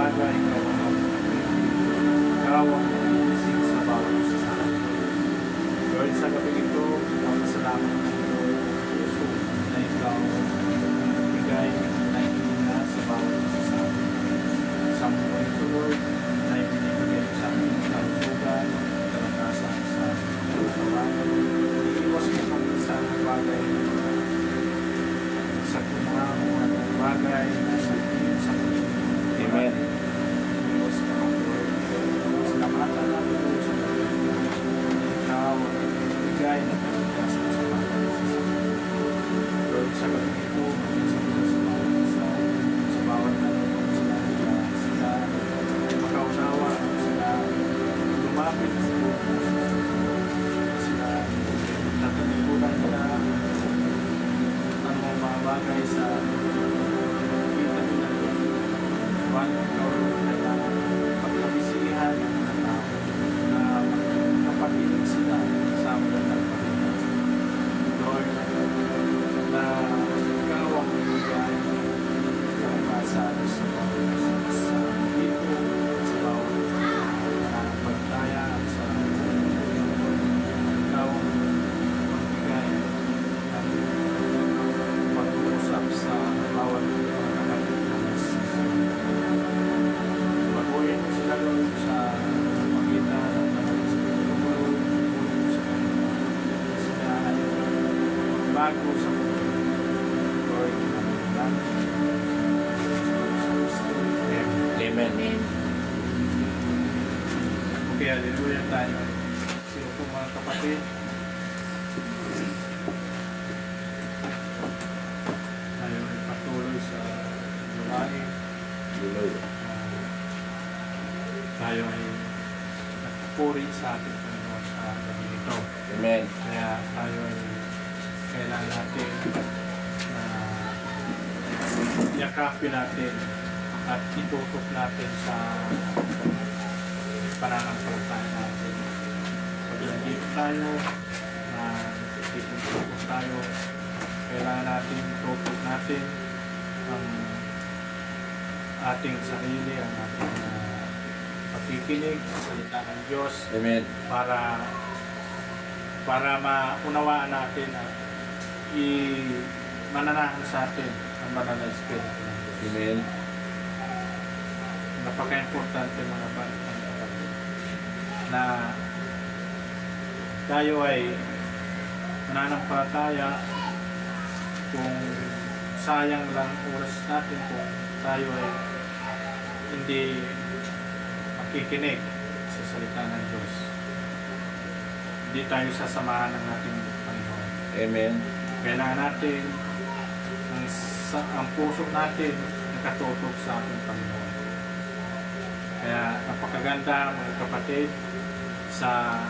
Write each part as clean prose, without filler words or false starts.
umaga, ikaw ang ising sa bawat isa sa akin. Lord, sa gabi ito, salamat ng puso na ikaw bigay na ina sa bawat isa sa akin. Sa mundo ito, Lord, na ibinibigay sa amin ng kalusugan, kalakasan sa katawan. Iiwas ka kami sa bagay sa kumahong at bagay na sa sa Amen. Iiwas ka kami, Lord. Salamatan natin, Lord, sa pagkakas. Ikaw ang bigay na kalakasan sa bawat isa sa amin. Lord, sa gabi ito, sa bawat sila makaunawa, sila lumapit sa sila natalikuran nila ang mga bagay sa kita nila. Huwag ikaw na pagkabisihan ng mga tao na kapagiling sila sa mga nagpapagod. Lord, na ikaw ang bigay ng masabi sa dito, sa bawat pagtaya at sa ikaw ang magbigay ng pag-uusap sa bawat kapatid na baguhin mo sila, Lord, sa magitan ng mga Espiritu mo, sila ay bago sa mundo. Lord, Amen. Amen. okay, hallelujah tayo. Sino po mga kapatid? Tayo ay patuloy sa gawain. Hallelujah. Tayo ay nagpupuri sa ating Panginoon sa gabi nito. Amen. Kaya tayo ay kailangan natin na yakapin natin at itutok natin sa pananampalataya natin. Pag nandito tayo, na itutok tayo, kailangan natin itutok natin ang ating sarili, ang ating pakikinig sa salita ng Diyos Amen. para maunawaan natin at mananahan sa atin ang banal na Espiritu ng Diyos. Amen. Napaka-importante mga kapatid na tayo ay mananampalataya kung sayang lang oras natin kung tayo ay hindi makikinig sa salita ng Diyos. Hindi tayo sasamahan ng ating Panginoon. Amen. Kailangan natin ang puso natin nakatutok sa ating Panginoon. Kaya napakaganda mga kapatid sa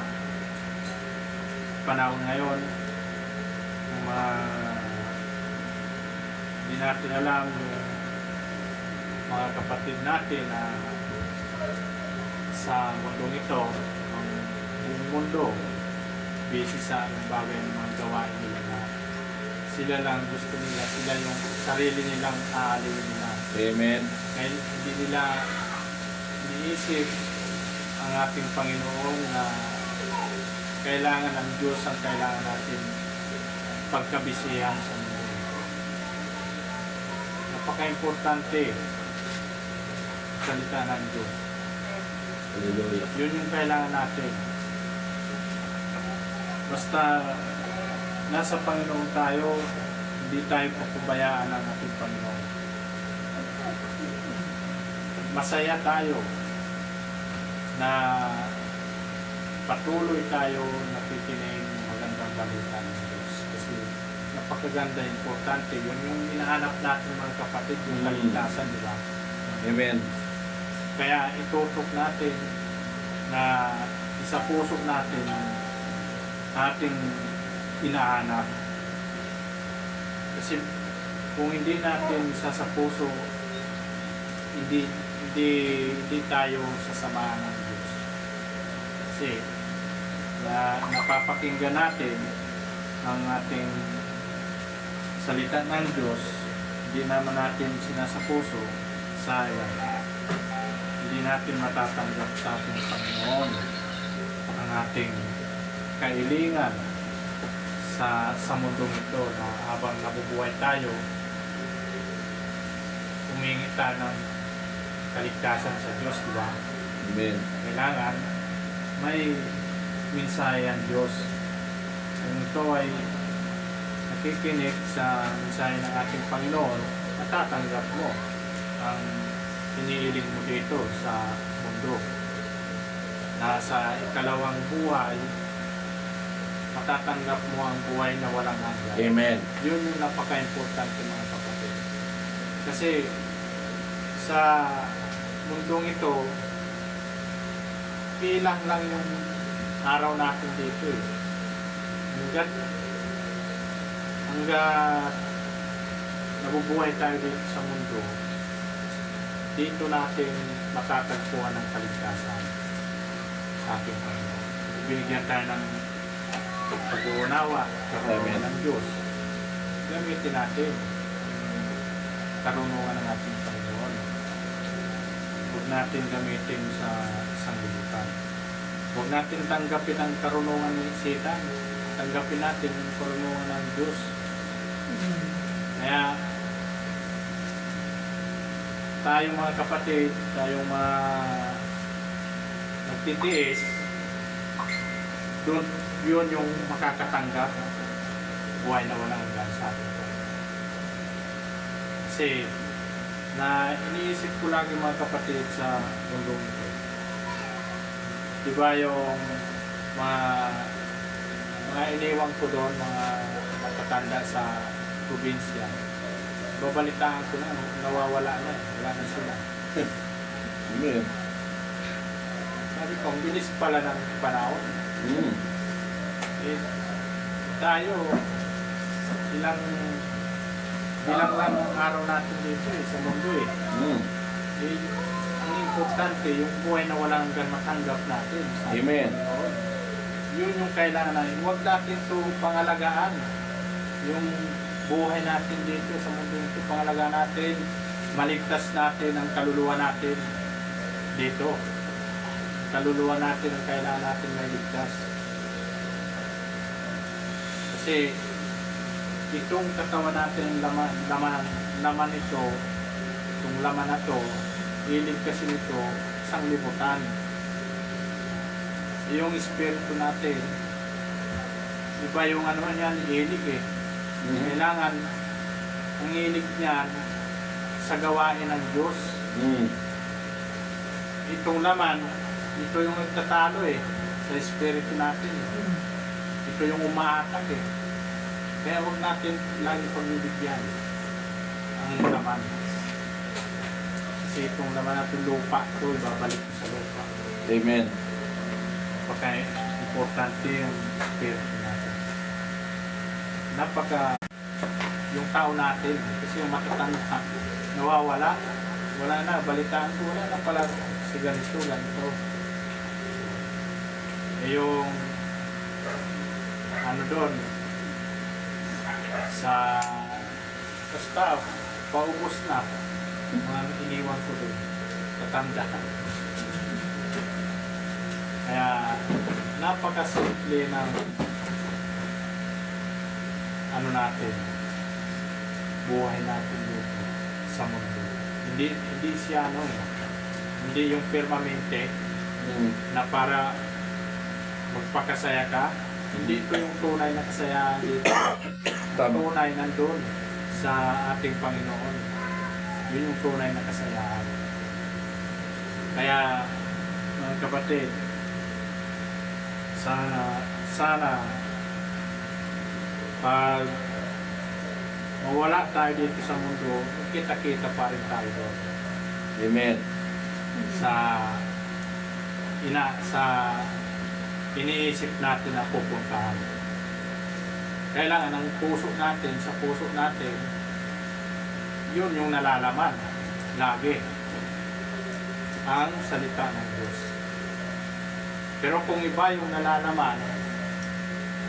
panahon ngayon ng mga hindi natin alam yung mga kapatid natin na sa mundong ito, ang buong mundo busy sa bagay ng mga gawain nila na sila lang gusto nila, sila yung sarili nilang aalawin nila. Amen. Kaya hindi nila iniisip ang ating Panginoon na kailangan ng Diyos ang kailangan natin pagkabisihan sa mundo. Napaka-importante salita ng Diyos. Hallelujah. Yun yung kailangan natin. Basta nasa Panginoon tayo, hindi tayo papabayaan ng ating Panginoon. Masaya tayo na patuloy tayo nakikinig ng magandang balita ng Diyos. Kasi napakaganda, importante. Yun yung inahanap natin mga kapatid, yung kaligtasan, di ba? Amen. Kaya itutok natin na isa puso natin ating inahanap. Kasi kung hindi natin isa sa puso, hindi tayo sasamahan ng Diyos. Kasi napapakinggan natin ang ating salita ng Diyos, hindi naman natin sinasapuso, sayang. natin matatanggap sa ating Panginoon ang ating kailingan sa mundong ito na habang nabubuhay tayo, humingi tayo ng kaligtasan sa Diyos, di ba? Amen. Kailangan may mensahe ang Diyos. Kung ito ay nakikinig sa mensahe ng ating Panginoon, matatanggap mo ang iniiling mo dito sa mundo. Nasa ikalawang buhay, matatanggap mo ang buhay na walang hanggan. Amen. Yun yung napaka-importante mga kapatid. Kasi sa mundong ito, ilang lang yung araw natin dito eh. Hanggat nabubuhay tayo dito sa mundo, dito natin matatagpuan ng kaligtasan sa ating Panginoon. Binigyan tayo ng pag-uunawa, karunungan ng Diyos. Gamitin natin ang karunungan ng ating Panginoon. Huwag natin gamitin sa sanglibutan. Huwag natin tanggapin ang karunungan ng Satan. Tanggapin natin ang karunungan ng Diyos. Kaya tayong mga kapatid, tayong mga nagtitiis, doon yun yung makakatanggap buhay na walang hanggan sa atin. Kasi na iniisip ko lagi mga kapatid sa mundong ito. Diba yung mga iniwang ko doon, mga natatanda sa probinsya, babalitaan ko na, nawawala na eh, wala na sila. Amen. Sabi ko, ang bilis pala ng panahon. Eh, tayo, ilang lang ang araw natin dito eh, sa mundo eh. Eh, ang importante, yung buhay na walang hanggan matanggap natin. Amen. Panginoon. Yun yung kailangan natin. Huwag natin ito pangalagaan. Yung buhay natin dito sa mundo ito, pangalagaan natin, maligtas natin ang kaluluwa natin dito. Kaluluwa natin ang kailangan natin mailigtas. Kasi itong katawan natin, laman ito, itong laman na to, hilig kasi nito, isang libutan. Yung espiritu natin, iba yung ano yan, hilig eh. Kailangan, ang hilig niyan, sa gawain ng Diyos. Itong laman, ito yung nagtatalo eh, sa espiritu natin. Ito yung umaatak eh. Kaya huwag natin lagi pagbibigyan ang laman. Kasi itong laman natin lupa, ito ibabalik sa lupa. Amen. Napaka-importante yung espiritu natin. Yung tao natin, kasi yung matatanda, nawawala, wala na, balitaan ko, wala na pala si ganito. Eh yung ano doon, basta paubos na mga iniwan ko doon, tatanda. Kaya napakasimple ng ano natin, buhay natin dito sa mundo. Hindi siya hindi yung permanente na para magpakasaya ka. Hindi ito yung tunay na kasayahan dito. Ang tunay nandun sa ating Panginoon. Yun yung tunay na kasayahan. Kaya mga kapatid, sana pag mawala tayo dito sa mundo, kita-kita pa rin tayo doon. Amen. Sa iniisip natin na pupuntahan. Kailangan ang sa puso natin, yun yung nalalaman lagi ang salita ng Diyos. Pero kung iba yung nalalaman,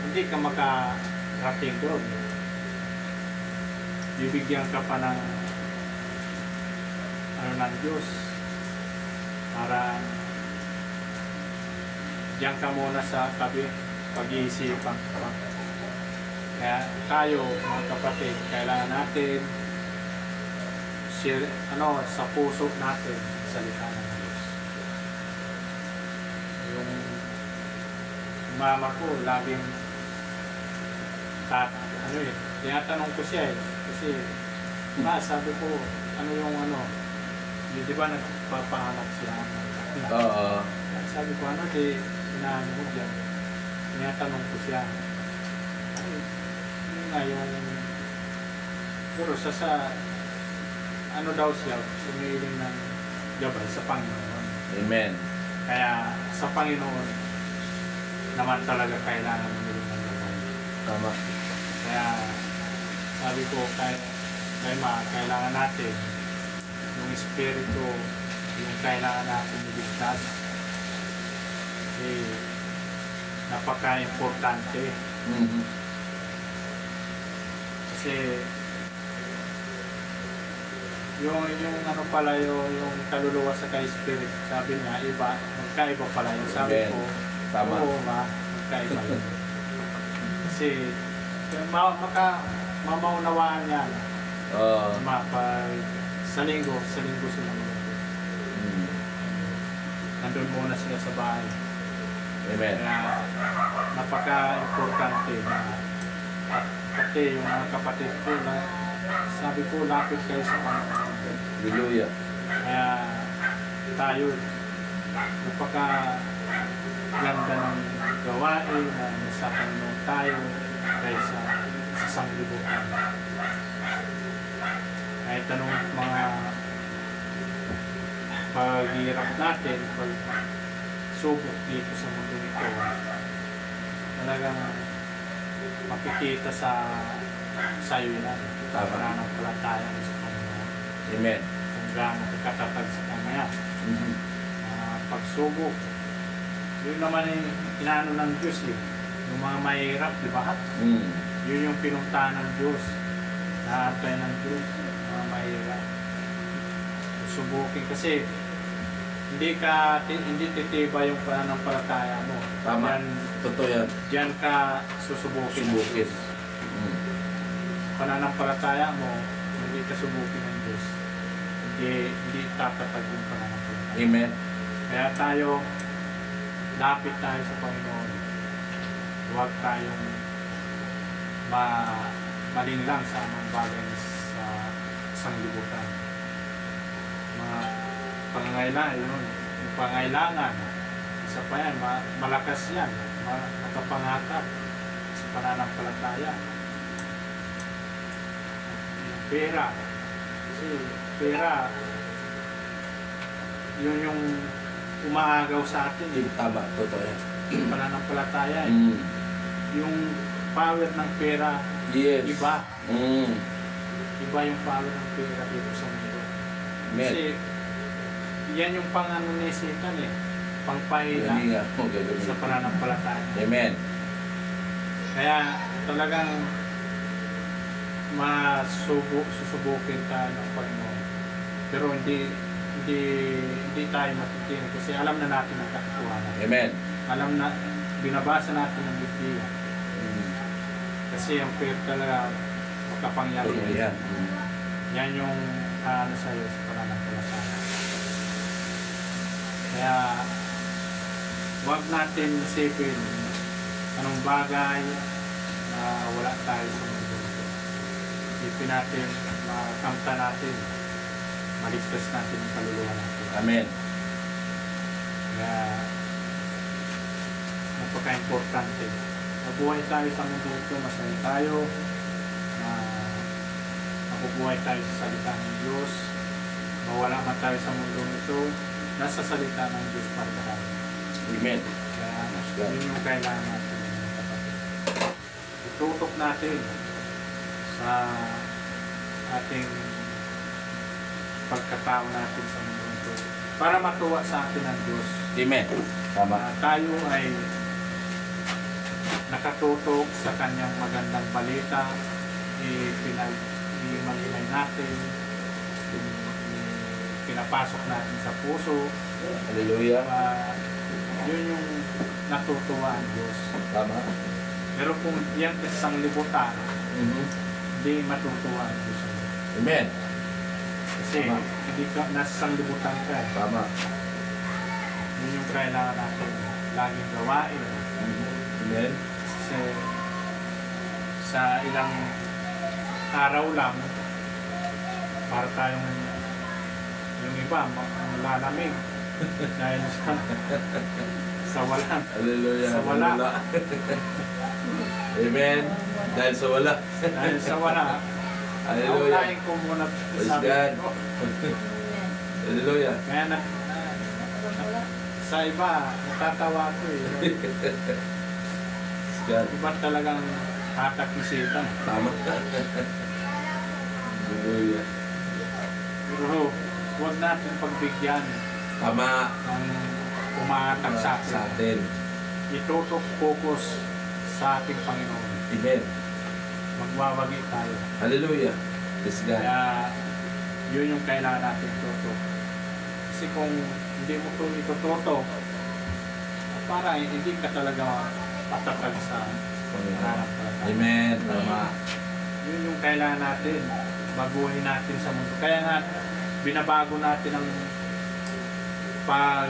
hindi ka makarating doon. Bibigyan ka pa ng ng Diyos para diyan ka muna sa tabi, pag-iisipan ka. Kaya tayo, mga kapatid, kailangan natin sa puso natin salita ng Diyos. Yung mama ko, laging tinatanong ko siya kasi sabi ko, di ba nagpapanganak siya? Oo. Sabi ko, inaano mo dyan? Tinatanong ko siya. Yun nga pero daw siya, umiiling ng gabay sa Panginoon. Amen. Kaya sa Panginoon naman talaga kailangan umiiling ng gabay. Tama. Kaya sabi ko, kailangan natin yung Espiritu, yung kailangan natin iligtas. Napaka-importante. Mm-hmm. Kasi yung kaluluwa sa kay-spirit, sabi niya, magkaiba pala yun. Sabi ko, tama. Oo, magkaiba yun. Kasi, mamaunawaan niya. Sa linggo sila nandun muna sila sa bahay. Amen. Kaya, napaka-importante na pati yung mga kapatid ko sabi ko, lapit kayo sa Panginoon. Hallelujah. Kaya tayo, napaka-ganda ng gawain na nasa Panginoon tayo kaysa sa sanglibutan. Kahit anong mga paghihirap natin, pagsubok dito sa mundo nito, talagang makikita sa'yo yan. Sa pananampalataya mo sa Panginoon. Amen. Kung gaano katatag sa Kanya. Mm-hmm. Pagsubok. Yun naman inaano ng Diyos yung mga mahirap, di ba? Yun yung pinuntahan ng Diyos. Naantay ng Diyos, mga mahirap. Subukin kasi hindi titiba yung pananampalataya mo. Tama. Totoo yan. Diyan ka susubukin. Pananampalataya mo, hindi ka subukin ng Diyos. Hindi tatatag yung pananampalataya. Amen. Kaya tayo, lapit tayo sa Panginoon. Huwag tayong malinlang sa mga bagay sa sanglibutan. Mga pangangailangan, yung pangailangan, isa pa yan, malakas yan, nakapangakap sa pananampalataya. Pera. Kasi pera, yun yung umaagaw sa atin. Tama, totoo yan. Pananampalataya. Yung power ng pera, yes. Iba. Iba yung power ng pera dito sa mundo. Amen. Kasi yan yung panganunisikan pangpahila sa pananampalataya. Amen. Kaya talagang susubukin tayo ng Panginoon. Pero hindi tayo matitin kasi alam na natin ang katotohanan. Amen. Alam na, binabasa natin ang Biblia. Kasi ang prayer talaga makapangyarihan. Yan yung sa'yo sa pananampalataya. Kaya huwag natin isipin anong bagay na wala tayo sa mundo. Isipin natin, makamta natin, maligtas natin ang kaluluwa natin. Amen. Kaya napaka-importante. Mabuhay tayo sa mundo ito, masaya tayo, mabubuhay tayo sa salita ng Diyos, mawala man tayo sa mundo ito, nasa salita ng Diyos para tayo. Amen. Kaya yun yung kailangan natin. Itutok natin sa ating pagkatao natin sa mundo ito para matuwa sa atin ang Diyos. Amen. Tama. Tayo ay nakatutok sa kanyang magandang balita, imalinay natin, pinapasok natin sa puso. Hallelujah. yun yung natutuwa ang Diyos. Tama. Pero kung yan isang libutan, Mhm. hindi matutuwa ang Diyos. Amen. Kasi Tama. hindi ka, nasa isang libutan ka eh. Tama. Yun yung kailangan natin laging gawain. Amen. Kasi sa ilang araw lang, para tayong yung iba, malalamig. Dahil sa walang. Hallelujah. Sa wala. Amen. Dahil sa wala. Dahil sa wala. Hallelujah. Naunahin ko muna Praise sabi God. ko. Hallelujah. Kaya sa iba, natatawa ko eh. Praise God. Iba talagang tatakisitan. Tama. Hallelujah. Pero huwag natin pagbigyan Tama. ng umaatag sa Sa atin. atin. Itutok focus sa ating Panginoon. Amen. Magwawagi tayo. Hallelujah. Praise God. Kaya yun yung kailangan natin tutok. Kasi kung hindi mo ito itututok, para hindi ka talaga patatag sa pananampalataya. Amen. Tama. Yun yung kailangan natin. Baguhin natin sa mundo. Kaya nga, binabago natin ang pag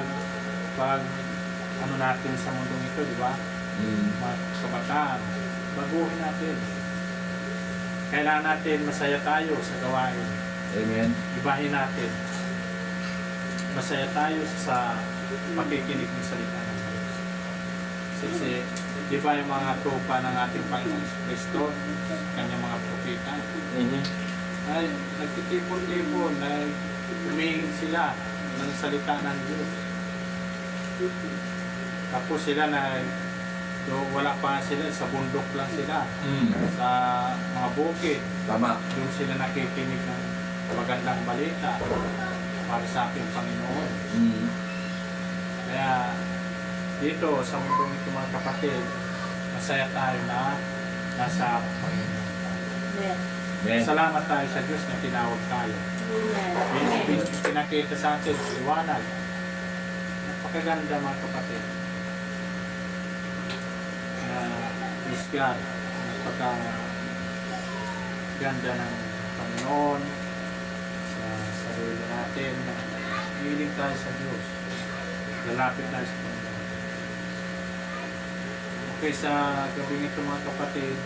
ano natin sa mundong ito, di ba? Mga kabataan. Baguhin natin. Kailangan natin masaya tayo sa gawain. Amen. Ibahin natin. Masaya tayo sa pakikinig ng salita ng Diyos. Kasi, di ba yung mga tropa ng ating Panginoon Kristo, kanyang mga propeta, ay nagtitipon-tipon, humingin sila ng salita ng Diyos. Tapos sila wala pa sila, sa bundok lang sila, sa mga bukid. Tama. Doon sila nakikinig ng magandang balita para sa ating Panginoon. Kaya dito sa mundong ito mga kapatid, masaya tayo na nasa Panginoon. Amen. Salamat tayo sa Diyos na tinawag tayo. Pinakita sa atin, liwanag. Napakaganda mga kapatid. Praise God. Napakaganda ng Panginoon sa sarili natin. Hiling tayo sa Diyos. Lalapit tayo sa Panginoon. Okay, sa gabing ito mga kapatid,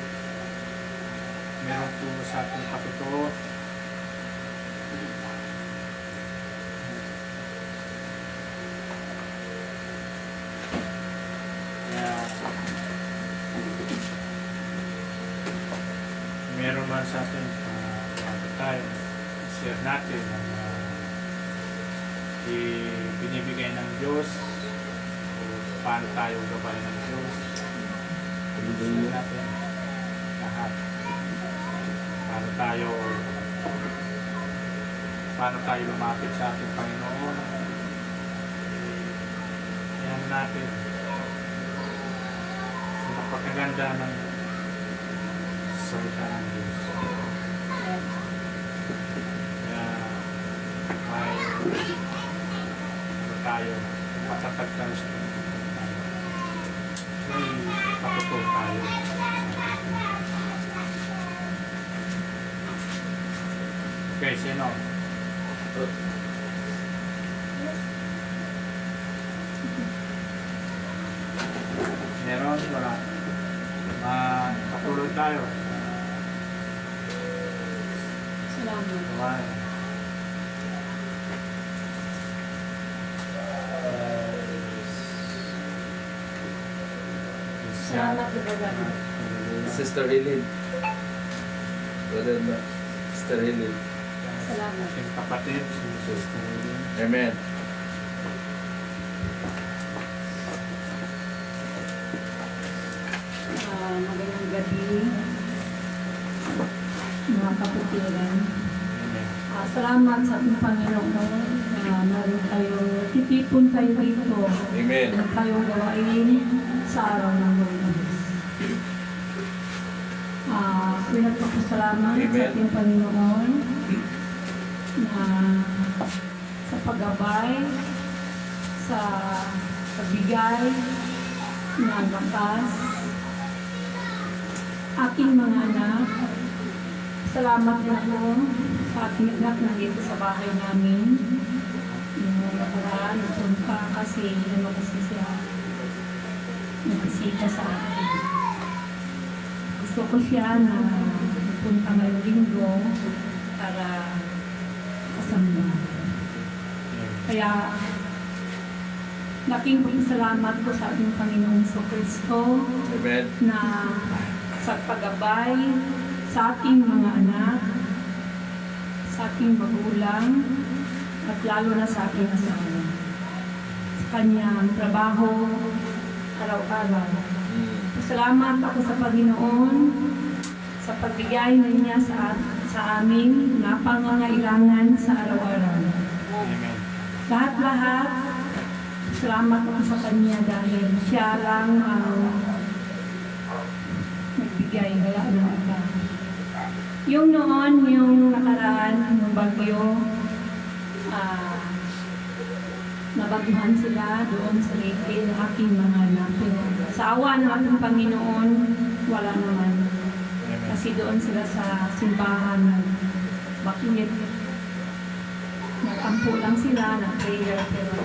meron po sa ating patutuo. Kaya meron man sa atin tayo share natin ang binibigay ng Diyos o paano tayo gabay ng Diyos. Share natin lahat. Paano tayo lumapit sa ating Panginoon. Ayan natin. Napakaganda ng salita ng Diyos. Kaya may tayo, matatag tayo sa Panginoon. May patutuo tayo. Okay, sino? Meron? Wala. Patuloy tayo. Salamat. Gawain. Salamat po ba? Sister Helen. Brother na. Sister Helen. Salamat. Ating kapatid, si Sister Helen. Amen. Magandang gabi, mga kapatiran. Amen. Salamat sa ating Panginoon na meron tayo, titipon tayo dito. Amen. Meron tayong gawain sa araw ng Lunes. Pinagpapasalamat sa Amen. ating Panginoon na sa paggabay, sa pagbigay ng lakas, aking mga anak. Salamat din ako sa aking anak na dito sa bahay namin. Yung nakaraan, nagpunta kasi siya nagbisita sa akin. Gusto ko siya na punta ngayong linggo para kasama. Kaya laking salamat ko sa ating Panginoong Kristo Amen. na sa paggabay sa aking mga anak, sa aking magulang, at lalo na sa aking asawa. Sa kanyang trabaho, araw-araw. Salamat ako sa Panginoon sa pagbigay niya sa amin na pangangailangan sa araw-araw. Amen. Lahat-lahat, salamat ako sa Kanya dahil siya lang ang nagbigay, wala ng iba. Yung noon, yung nakaraan, yung bagyo, nabaguhan sila doon sa Leyte ng aking mga anak. Sa awa ng ating Panginoon, wala naman. Kasi doon sila sa simbahan ng bakit nag-ampo lang sila, nag-prayer, pero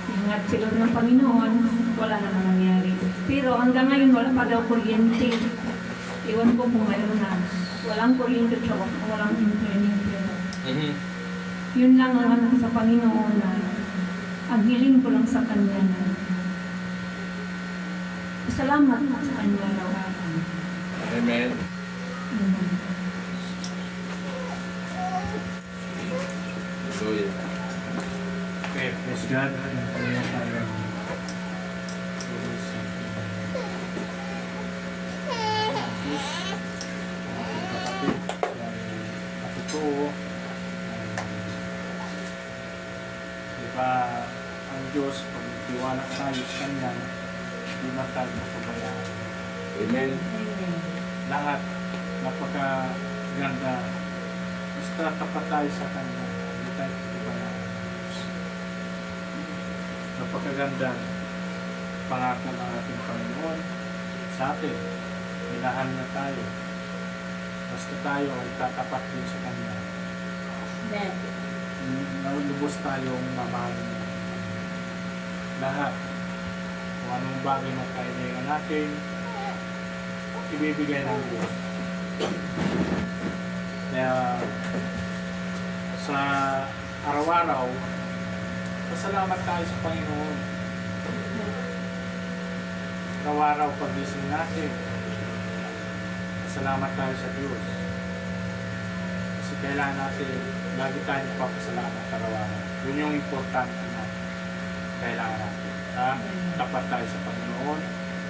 ingat sila ng Panginoon, wala naman nangyari. Pero hanggang ngayon, wala pa daw kuryente. Iwan ko kung mayroon na. Walang kuryente, walang internet. Pero yun lang ang anak sa Panginoon na ang hiling ko lang sa Kanya na salamat sa Kanya araw-araw. Amen. Hallelujah. Okay, praise God. Kaya tayo. Diba, ang Diyos, pag tiwala tayo sa Kanya, hindi na tayo mapabayaan. Amen. Lahat, napakaganda. Basta tapat tayo sa Kanya, hindi tayo mapabayaan. Napakaganda pangako ng ating Panginoon sa atin. Minahan na tayo. Basta tayo ay tatapat din sa Kanya. Amen. Nalubos tayong mamahalin. Lahat. Kung anong bagay na kailangan natin, ibibigay ng Diyos. Kaya sa araw-araw, pasalamat tayo sa Panginoon. Araw-araw pagising natin, pasalamat tayo sa Diyos. Kasi kailangan natin, lagi tayo nagpapasalamat araw-araw. Yun yung importante na kailangan natin. Tapat tayo sa Panginoon,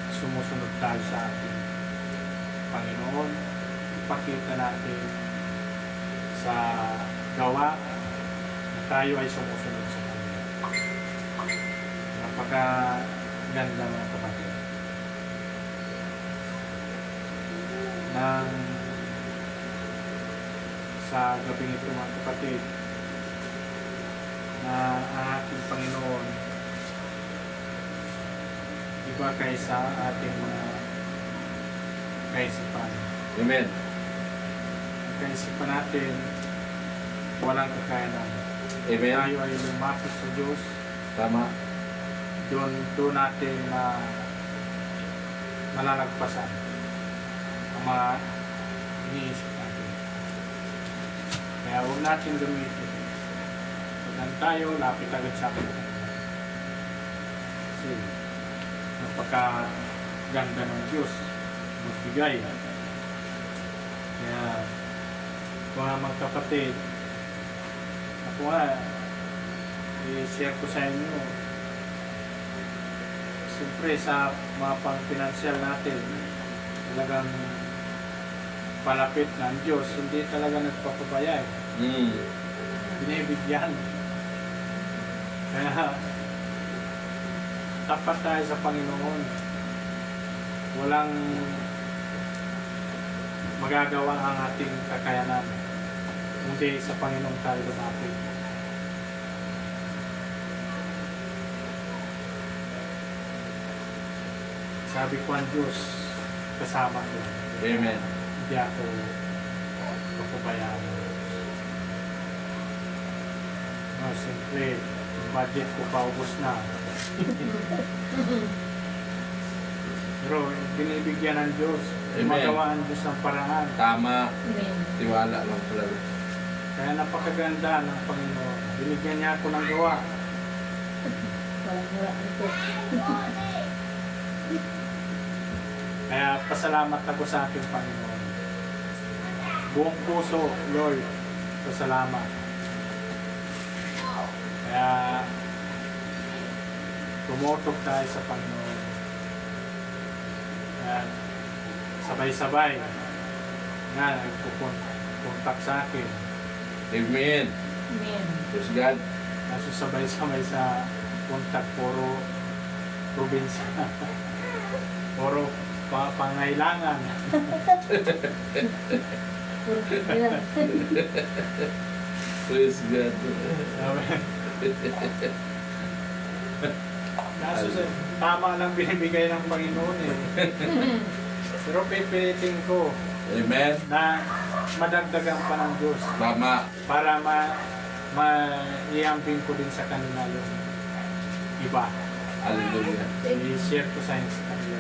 sumusunod tayo sa ating Panginoon, ipakita natin sa gawa na tayo ay sumusunod sa Kanya. Napakaganda mga kapatid. Nang sa gabing ito mga kapatid, na ang ating Panginoon iba kaysa ating mga kaisipan. Amen. Ang kaisipan natin walang kakayanan. Amen. Tayo ay lumapit sa Diyos, Tama. doon natin na malalagpasan ang mga iniisip natin. Kaya huwag natin gamitin. Huwag tayo, lapit agad sa akin. Kasi napakaganda ng Diyos magbigay. Kaya mga kapatid, ako nga i-share ko sa inyo, siyempre sa mga pang-financial natin, talagang palapit ng Diyos, hindi talaga nagpapabaya. Binibigyan. Kaya tapat tayo sa Panginoon. Walang magagawa ang ating kakayanan, kundi sa Panginoon tayo lumapit. Sabi ko ang Diyos, kasama ko. Amen. Hindi ako papabayaan. No, siyempre, yung budget ko paubos na. Pero binibigyan ng Diyos. Amen. Gumagawa ang Diyos ng paraan. Tama. Amen. Tiwala lang pala. Kaya napakaganda ng Panginoon. Binigyan niya ako ng gawa. Walang wala ito. Kaya pasalamat ako sa aking Panginoon. Buong puso, Lord, pasalamat. Kaya tumutok tayo sa Panginoon. Kaya sabay-sabay nga nagpupuntak sa akin. Amen. Amen. Praise God. Kaso sabay-sabay sa puntak, puro probinsya. Puro pangailangan. Puro hirap. Praise God. Sabi, kaso tama lang binibigay ng Panginoon eh. Pero pipilitin ko Amen. na madagdagan pa ng Diyos Tama. para maiambing ko din sa kanila yung iba. Hallelujah. I-share ko sa kanila.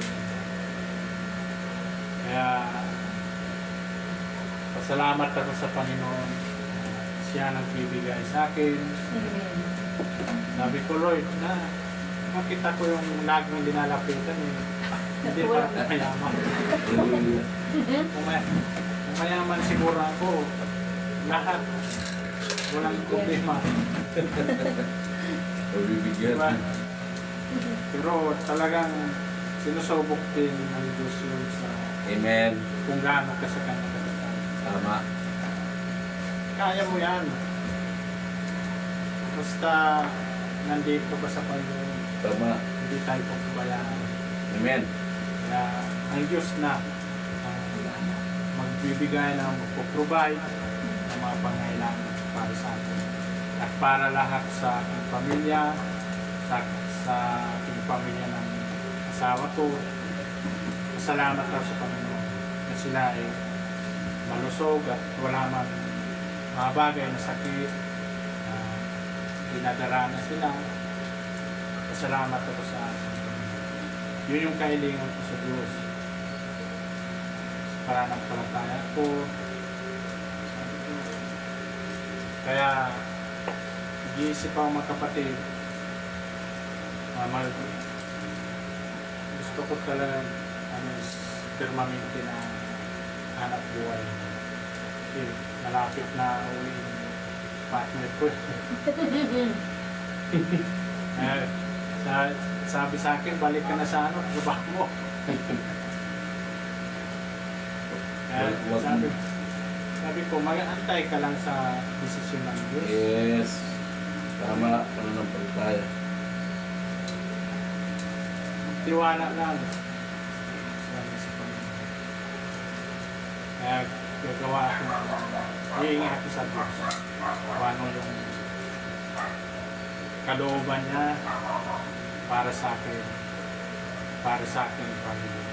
Kaya pasalamat ako sa Panginoon. Siya nagbibigay sa akin. Amen. Sabi ko, Lord, na makita ko yung laging dinalapitan eh. Hindi pa ako mayaman. Hallelujah. Kung mayaman siguro ako, lahat. Walang problema. Pabibigyan. Diba? Pero talagang sinusubok din ng Diyos yun sa Amen. kung gaano ka sa kanya katagal. Tama. Kaya mo yan. Basta nandito ka sa Panginoon, Tama. hindi tayo papabayaan. Amen. Kaya ang Diyos na ang magbibigay na magpo-provide ng mga pangailangan para sa atin. At para lahat sa aking pamilya, sa aking pamilya ng asawa ko, masalamat ako sa Panginoon na sila ay malusog at wala man mga bagay na sakit na dinadaranas sila. Masalamat ako sa akin. Yun yung kailangan ko sa Diyos. Sa pananampalataya ko. Kaya, nag-iisip ako mga kapatid, gusto ko talaga permanente na hanap buhay. Kasi malapit na uwi yung partner ko. Sabi sa akin, balik ka na sa trabaho mo. Sabi ko, mag-antay ka lang sa desisyon ng Diyos. Yes. Tama. Pananampalataya. Tiwala lang. Sabi sa Panginoon. Kaya gagawa ako hihingi ako sa Diyos. Kung ano yung kalooban niya para sa akin. Para sa aking pamilya.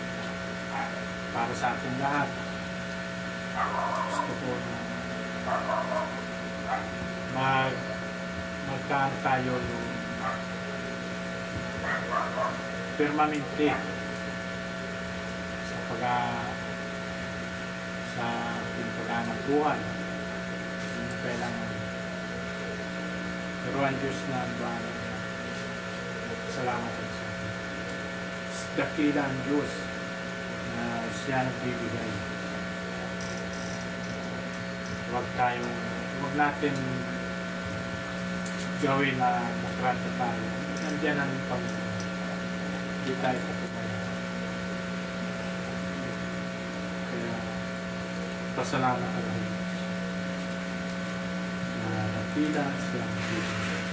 Para sa ating lahat. Gusto ko na magkaan tayo yung permanente sa ating paghanap buhay. Hindi na kailangan. Pero ang Diyos na ang bahala niya. Salamat sa atin. Dakila ang Diyos na siya nagbibigay. Huwag natin gawin na matrata tayo. Nandiyan ang Panginoon. Hindi tayo papabayaan. Kaya pasalamat ang Diyos na nakila siya nagbibigay.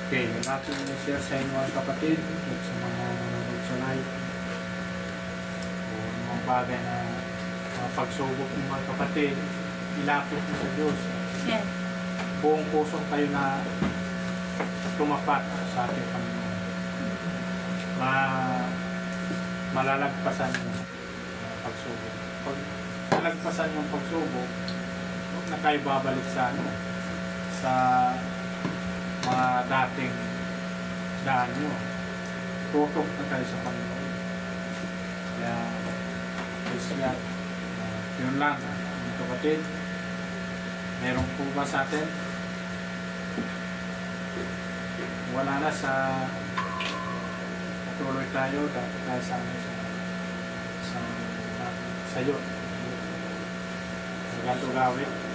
Okay, natin na-share sa inyo mga kapatid at sa mga nanonood sa live o mga bagay na mga pagsubok ng mga kapatid, ilapit mo sa Diyos. Yes. Buong pusong kayo na tumapat sa ating Panginoon. malalagpasan mo ang pagsubok. Pag nalagpasan yung pagsubok, huwag na kayo babalik sa ano, sa mga dating daan nyo. Tutok na kayo sa Panginoon. Kaya, praise God. Yun lang, mga kapatid. Meron po ba sa atin? Wala na sa patuloy tayo dahil sa ano sa iyo. Sa ganito gawin.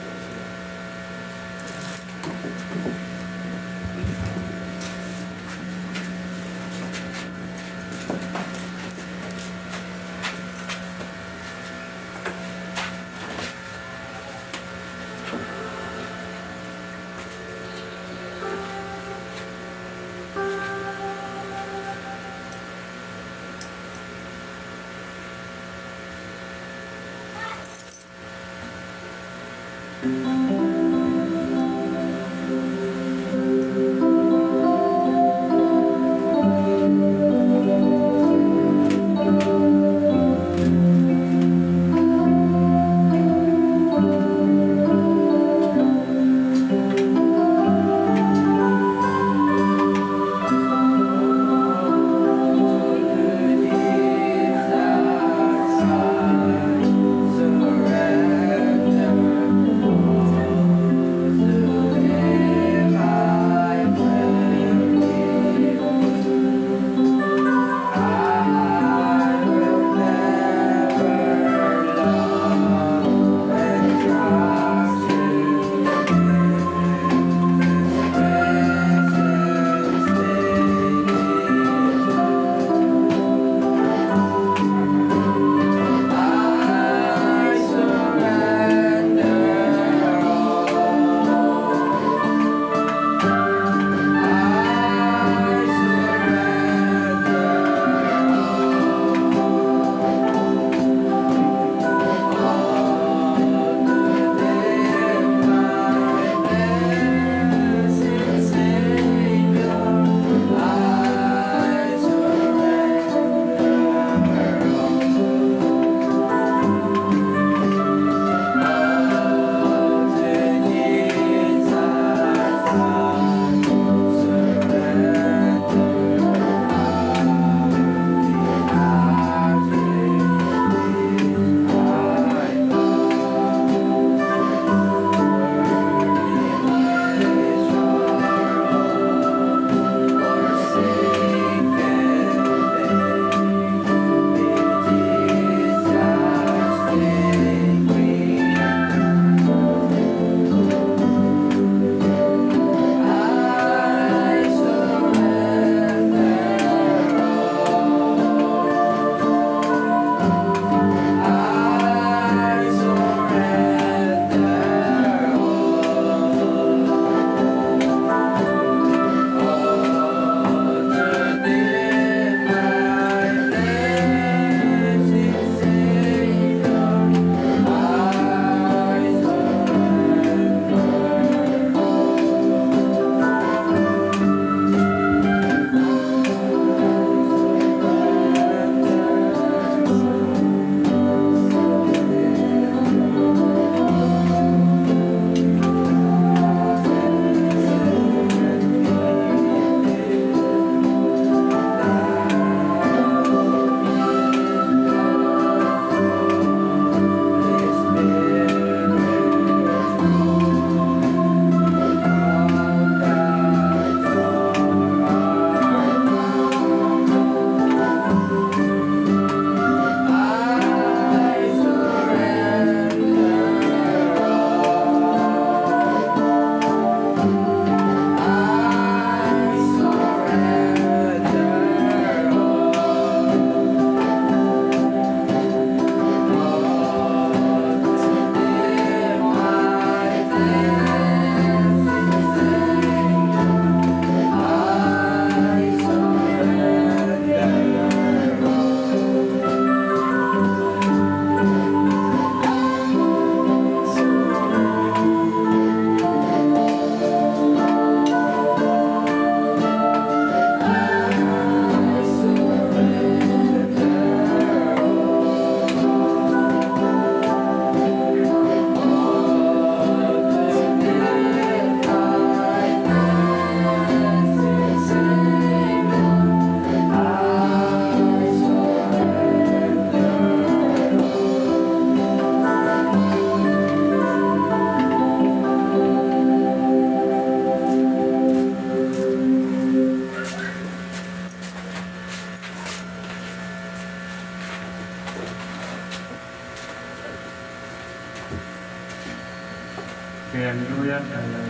Kaya hallelujah, kaya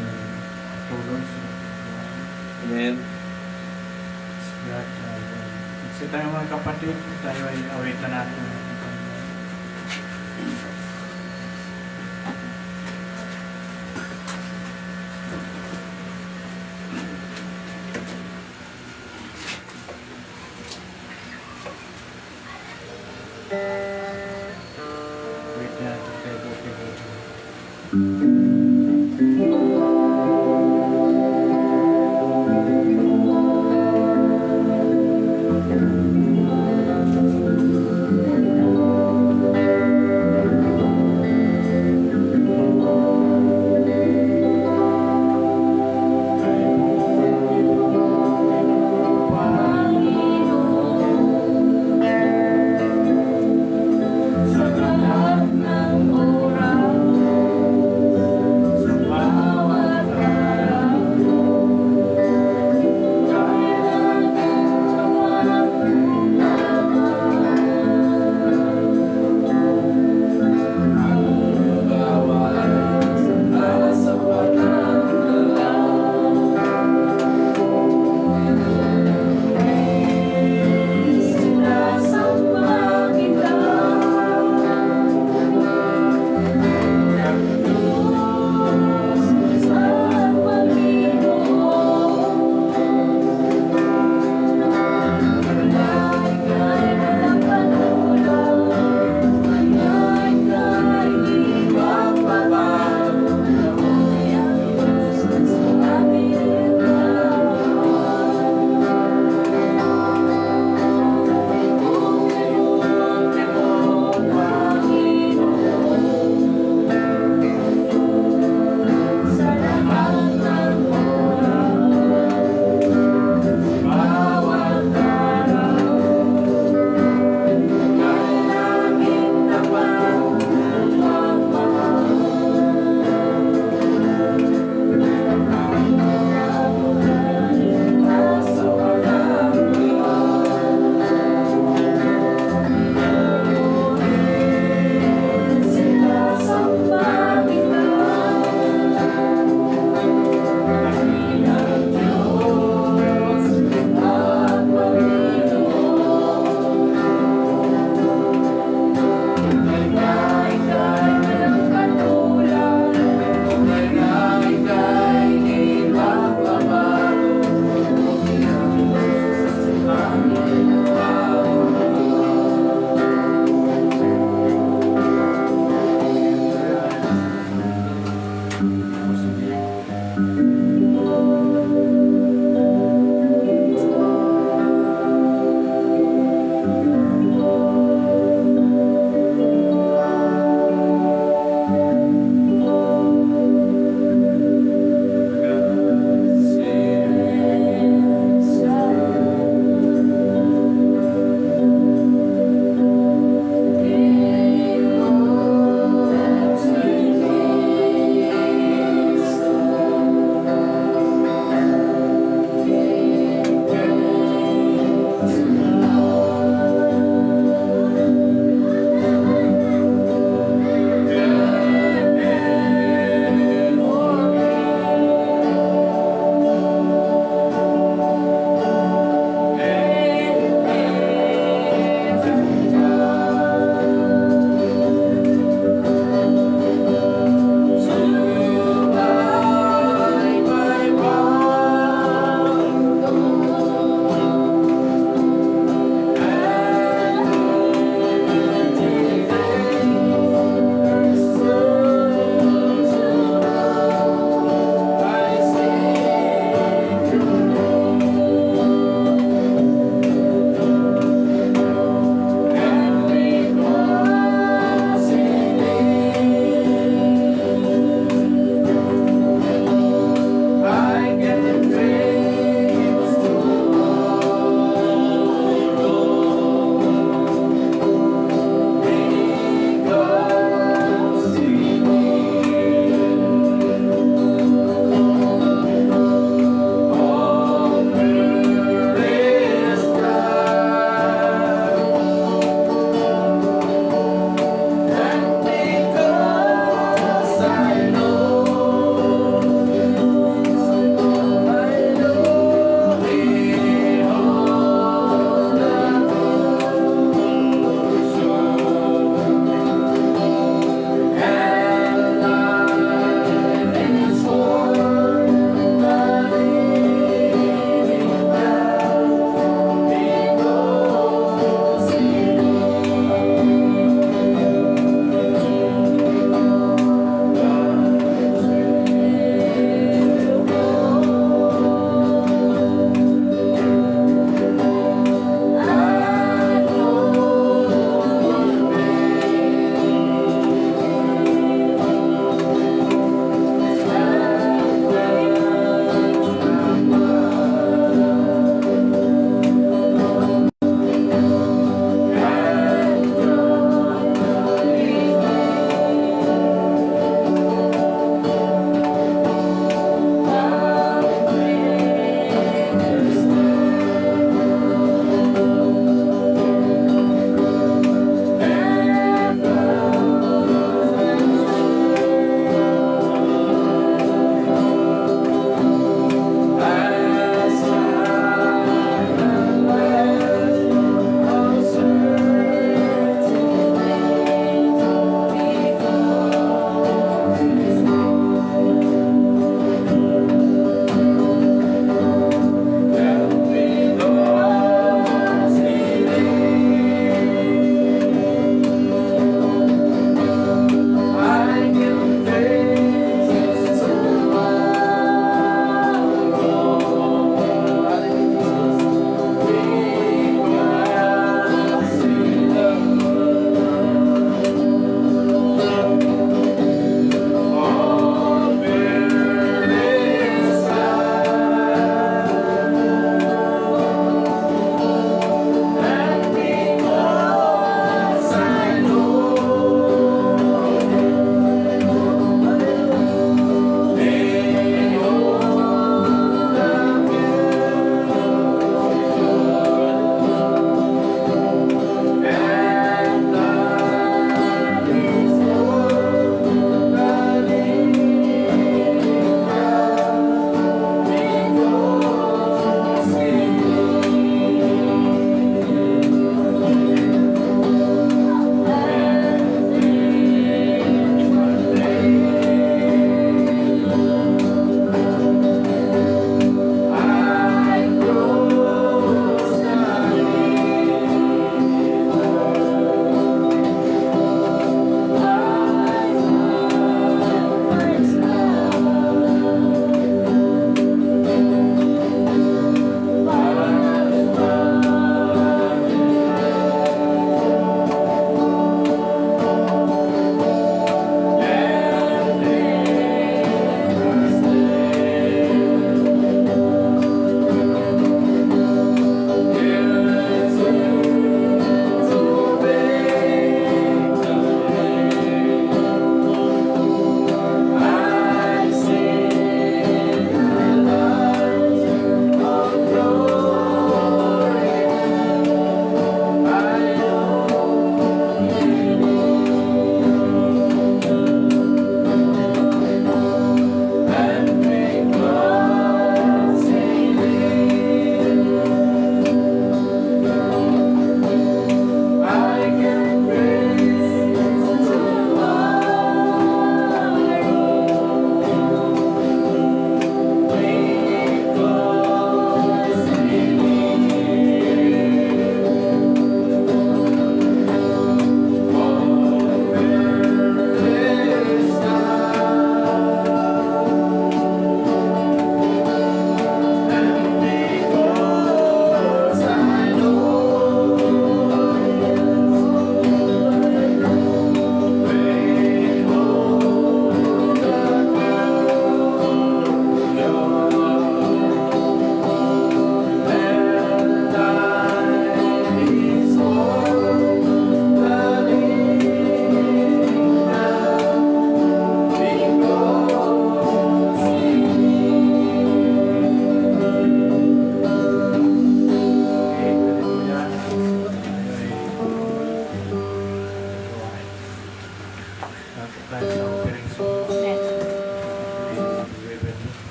tulong sa Amen. God. Kasi tayo mga kapatid, tayo ay awitan natin. Awitan natin tayo buti-buti. Sa lahat ng oras,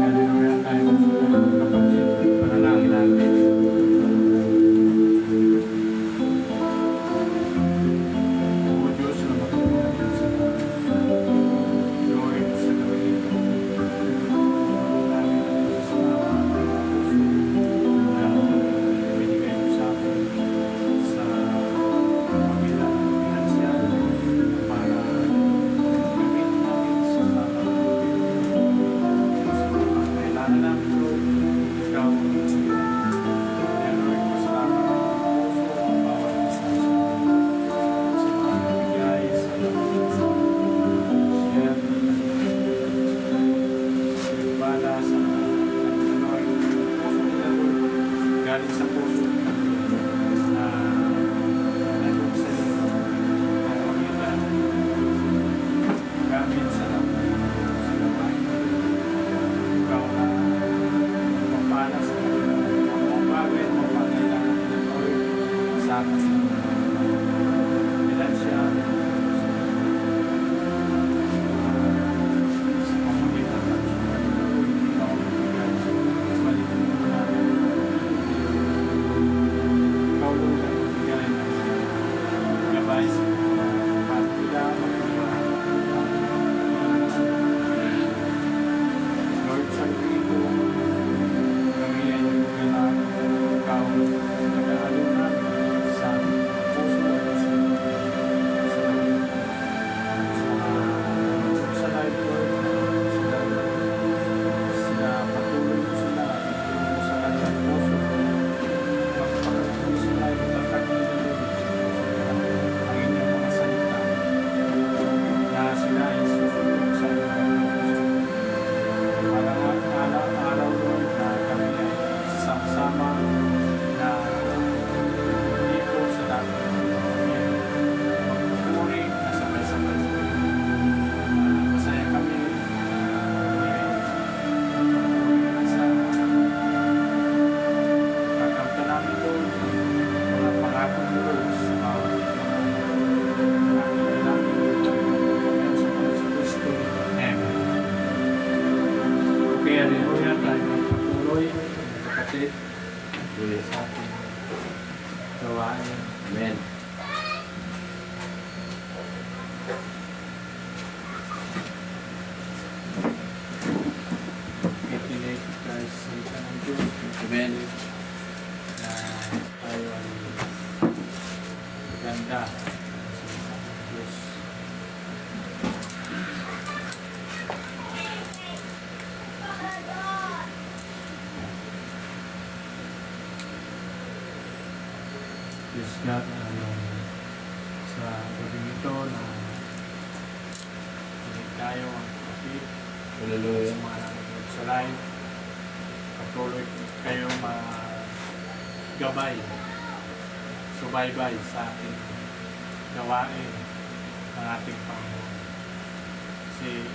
Hallelujah tayo mga kapatid. Panalangin natin. O Diyos na matulungan natin sa Lord, sa gawin ito. Namin ang salamat at puso na binigay mo sa akin sa pamilya ng financial para gamitin namin sa kailangan namin Lord, ikaw ang bigyan. Kaya Lord, pasalamat ang puso ang bawat isa sa mga nagbigay sa share bala sa Lord, puso nila Lord, galing sa puso na nandun sa iyo ang pamilya gamit sa gawain. Ikaw na magpapala sa kanila ang mga bagay na pangailangan nila Lord sa atin. Ilan siya sa komunidad at ikaw ang magbigay. Balikin mo namin. Ikaw Lord ang magbigay ng gabay sa kanila. Pagkila, magpapala. Lord, sa ito, pamilya niyo na ikaw nag-aalok namin sa puso at sa loob. Sa life, Lord, sila patuloy mo sila at ito mo sa kanilang puso. Magpapatuloy sila at itatag nila, Lord, ang inyong mga salita na sila ay susunod sa inyong puso. Araw Lord na kami ay sasama na dito sa dami. Magpupuri na sabay-sabay sa iyo. Masaya kami sa kakamta namin Lord. Mga pangako mo Lord sa bawat mga nakikita namin Lord. Sa Panginoon Kristo. Amen. Okay, hallelujah, tayo magpatuloy, kapatid, tuloy sa ating gawain. Amen. Itinake tayo sa salita ng Diyos. Amen. Na tayo ay ganda sa salita ng Diyos. Yes, God, sa gabing ito na hindi tayo ang kapatid sa Hallelujah. mga nanonood sa live. Patuloy kayo magabay, subaybay sa ating gawain ng ating Panginoon. Kasi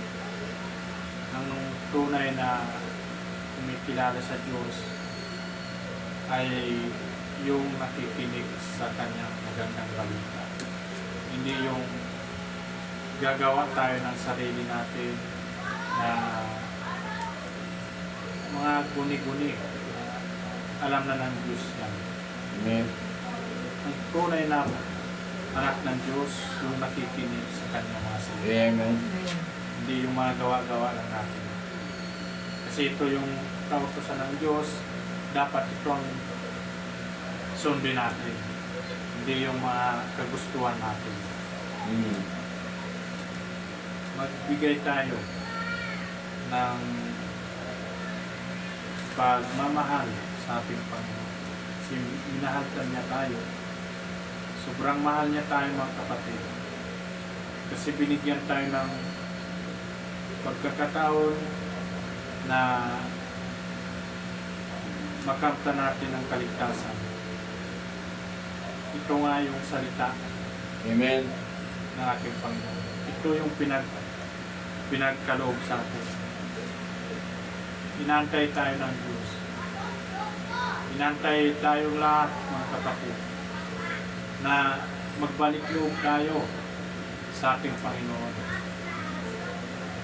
ang tunay na kumikilala sa Diyos ay yung nakikinig sa kanyang magandang balita. Hindi yung gagawa tayo ng sarili natin na guni-guni. Alam na ng Diyos yan. Amen. Ang tunay na anak ng Diyos, yung nakikinig sa kanyang mga salita. Amen. Hindi yung mga gawa-gawa lang natin. Kasi ito yung kautosan ng Diyos, dapat ito ang sundin natin. Hindi yung mga kagustuhan natin. Mm. Magbigay tayo ng pagmamahal sa ating Panginoon. Kasi minahal niya tayo. Sobrang mahal niya tayo mga kapatid. Kasi binigyan tayo ng pagkakataon na makamta natin ang kaligtasan. Ito nga yung salita Amen. ng ating Panginoon. Ito yung pinagkaloob sa atin. Inantay tayo ng Diyos. Inantay tayo lahat mga kapatid na magbalik loob tayo sa ating Panginoon.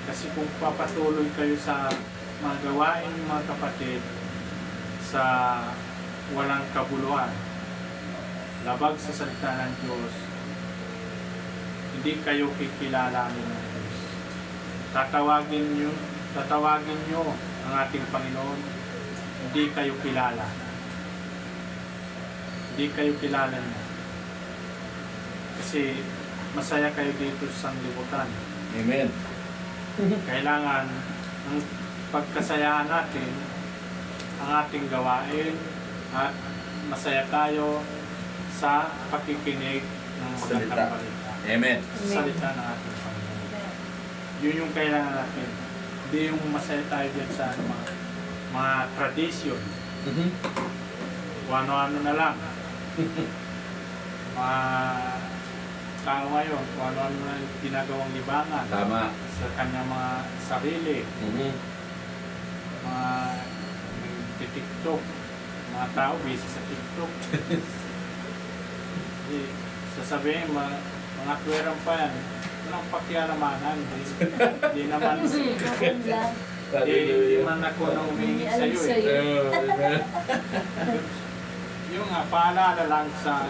Kasi kung papatuloy kayo sa mga gawain mga kapatid sa walang kabuluhan, labag sa salita ng Diyos, hindi kayo kikilalanin ng Diyos. Tatawagin nyo ang ating Panginoon, hindi kayo kilala. Hindi kayo kilala niya. Kasi masaya kayo dito sa sanglibutan. Amen. Kailangan ang pagkasayahan natin ang ating gawain at masaya tayo sa pakikinig ng Salita. magandang balita. Amen. Sa salita ng ating Panginoon. Yun yung kailangan natin. Hindi yung masaya tayo dyan sa mga tradisyon. Mhm. Kung ano-ano na lang. Mga tao ngayon, kung ano-ano na yung ginagawang libangan Tama. sa kanyang mga sarili, Mhm. mga TikTok, mga tao busy sa TikTok. Sasabihin, mga kwerang pa yan, walang pakialamanan. Hindi naman, hindi man ako na humingi sa'yo eh. Amen. Yung nga, paalala lang sa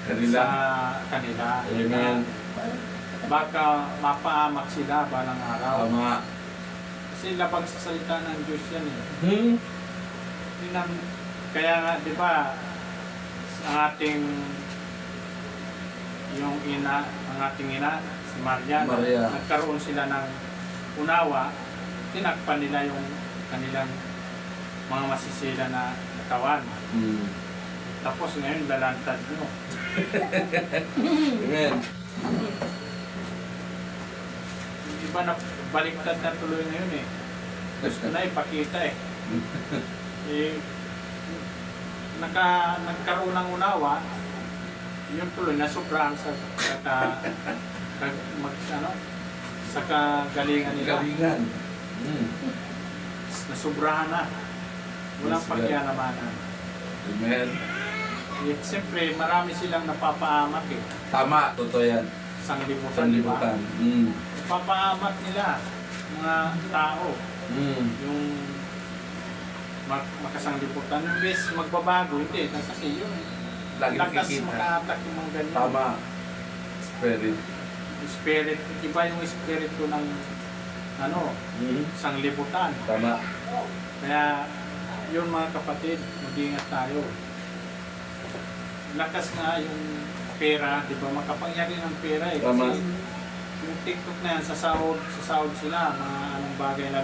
Kanila. kanila. Amen. Baka mapaamak sila balang araw. Tama. Kasi labag sa salita ng Diyos yan eh. Hmm. Kaya nga, di ba, ang ating ang ating ina, si Maria, Maria. nagkaroon sila ng unawa, tinakpan nila yung kanilang mga masisila na katawan. Hmm. Tapos ngayon, lalantad nyo. Amen. Iba na baliktad na tuloy ngayon eh. Gusto na ipakita eh. Nagkaroon ng unawa, yung tuloy nasobrahan sa sa kagalingan nila. Galingan. Hmm. Nasobrahan na. Walang Yes, God. pakialamanan. Amen. Siyempre, marami silang napapaamak eh. Tama. Totoo yan. Sanglibutan, di ba? Sanlibutan. Hmm. Napapaamak nila mga tao. Hmm. Yung makasanglibutan. Yung bes magbabago, hindi. Kasi yun, Lagi lakas nakikita. maka-attack yung mga ganyan. Tama. Spirit. Spirit, iba yung spirit ko ng Hmm. sanglibutan. Tama. Kaya yun mga kapatid, mag-ingat tayo. Lakas nga yung pera, di ba? Makapangyari ng pera eh. Tama. Kasi yung TikTok na yan, sa sahod sila, mga anong bagay na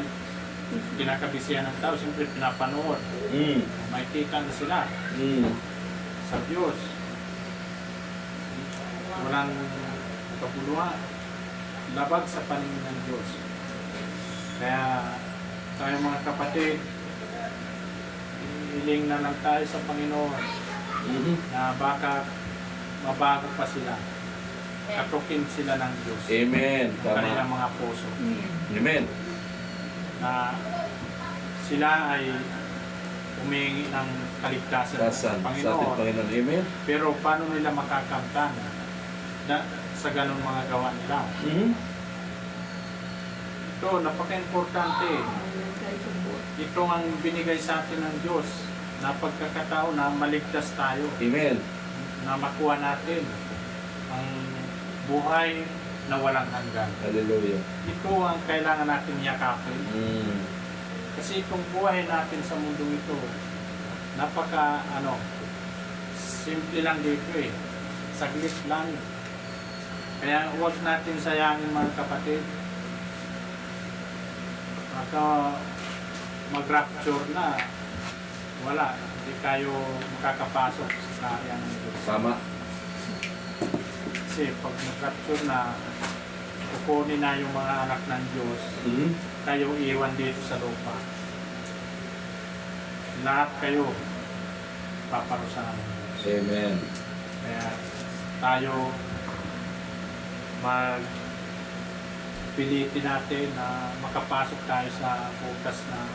kinakabisihan ng tao, siyempre pinapanood. Hmm. May kita na sila Hmm. sa Diyos. Walang kapuluhan. Labag sa paningin ng Diyos. Kaya tayo mga kapatid, hiling na lang tayo sa Panginoon Mhm. na baka mabago pa sila. Katukin sila ng Diyos. Amen. Ang kanilang Tama. mga puso. Amen. Na sila ay humingi ng kaligtasan Dasan ng sa ating Panginoon. Panginoon. Amen. Pero paano nila makakamtan sa ganong mga gawa nila? Mhm. Ito, napaka-importante. ito ang binigay sa atin ng Diyos na pagkakataon na maligtas tayo, Amen. na makuha natin ang buhay na walang hanggan. Hallelujah. Ito ang kailangan natin yakapin. Mm. Kasi itong buhay natin sa mundo ito, napaka simple lang dito eh. Saglit lang. Kaya huwag natin sayangin mga kapatid. Baka mag-rapture na, wala. Hindi kayo makakapasok sa kaya ng Diyos. Tama. Kasi pag mag-rapture na, kukunin na yung mga anak ng Diyos, Mm. kayo iwan dito sa lupa. Lahat kayo paparusahan ng Diyos. Amen. Kaya tayo pilitin natin na makapasok tayo sa butas na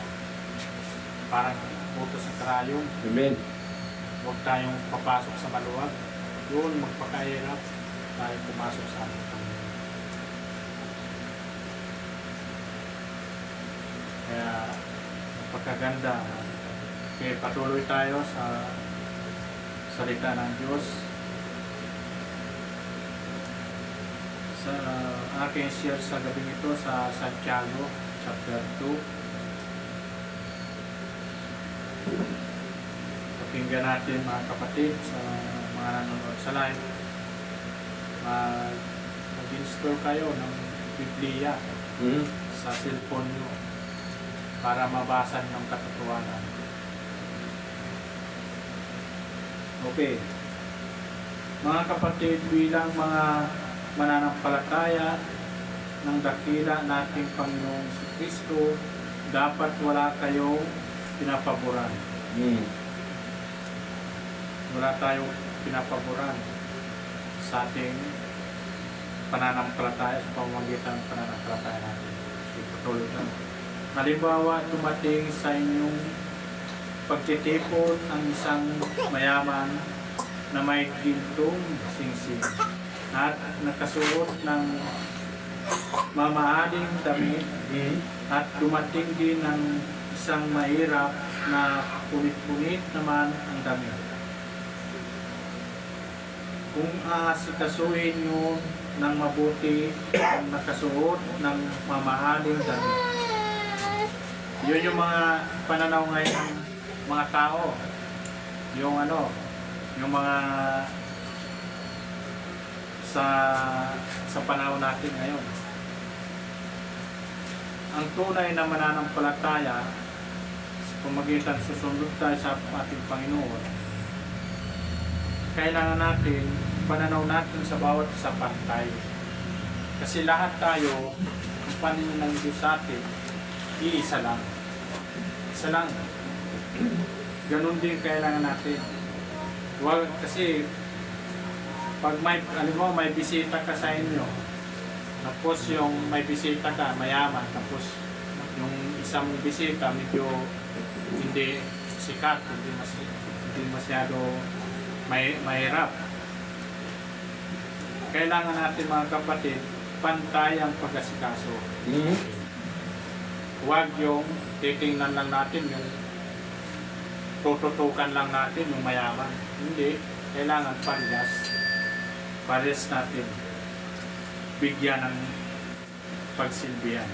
parang butas ng karayom. Amen. Huwag tayong papasok sa maluwag. Yun, magpakahirap tayo pumasok sa ating Panginoon. Kaya napakaganda. Kaya patuloy tayo sa salita ng Diyos. Sa aking share sa gabi ito sa Santiago chapter 2. Pakinggan natin mga kapatid sa mga nanonood sa live. Mag-install kayo ng Biblia Mm. sa cellphone nyo para mabasa ng katotohanan. Okay. Mga kapatid, bilang mga mananampalataya ng dakila nating Panginoong Kristo, dapat wala kayong pinapaboran. Mm. Wala tayong pinapaboran sa ating pananampalataya, sa pamamagitan ng pananampalataya natin. Ipatuloy lang. Halimbawa, dumating sa inyong pagtitipon ang isang mayaman na may gintong singsing at nakasuot ng mamahaling damit, Mm. at dumating din ng isang mahirap na punit-punit naman ang damit. Kung aasikasuhin nyo ng mabuti ang nakasuot ng mamahaling damit. Yun yung mga pananaw ngayon ng mga tao. Yung yung mga sa panahon natin ngayon. Ang tunay na mananampalataya, sa pamagitan susunod tayo sa ating Panginoon, kailangan natin, pananaw natin sa bawat isa pantay. Kasi lahat tayo, ang paningin ng Diyos sa atin, iisa lang. Isa lang. Ganon din kailangan natin. Kasi pag may bisita ka sa inyo, tapos yung may bisita ka, mayaman, tapos yung isang bisita medyo hindi sikat, hindi masyado mahirap. Kailangan natin mga kapatid, pantay ang pag-asikaso. Mm. Huwag yung titingnan lang natin, yung tututukan lang natin yung mayaman. Hindi, kailangan parehas natin bigyan ng pagsilbihan.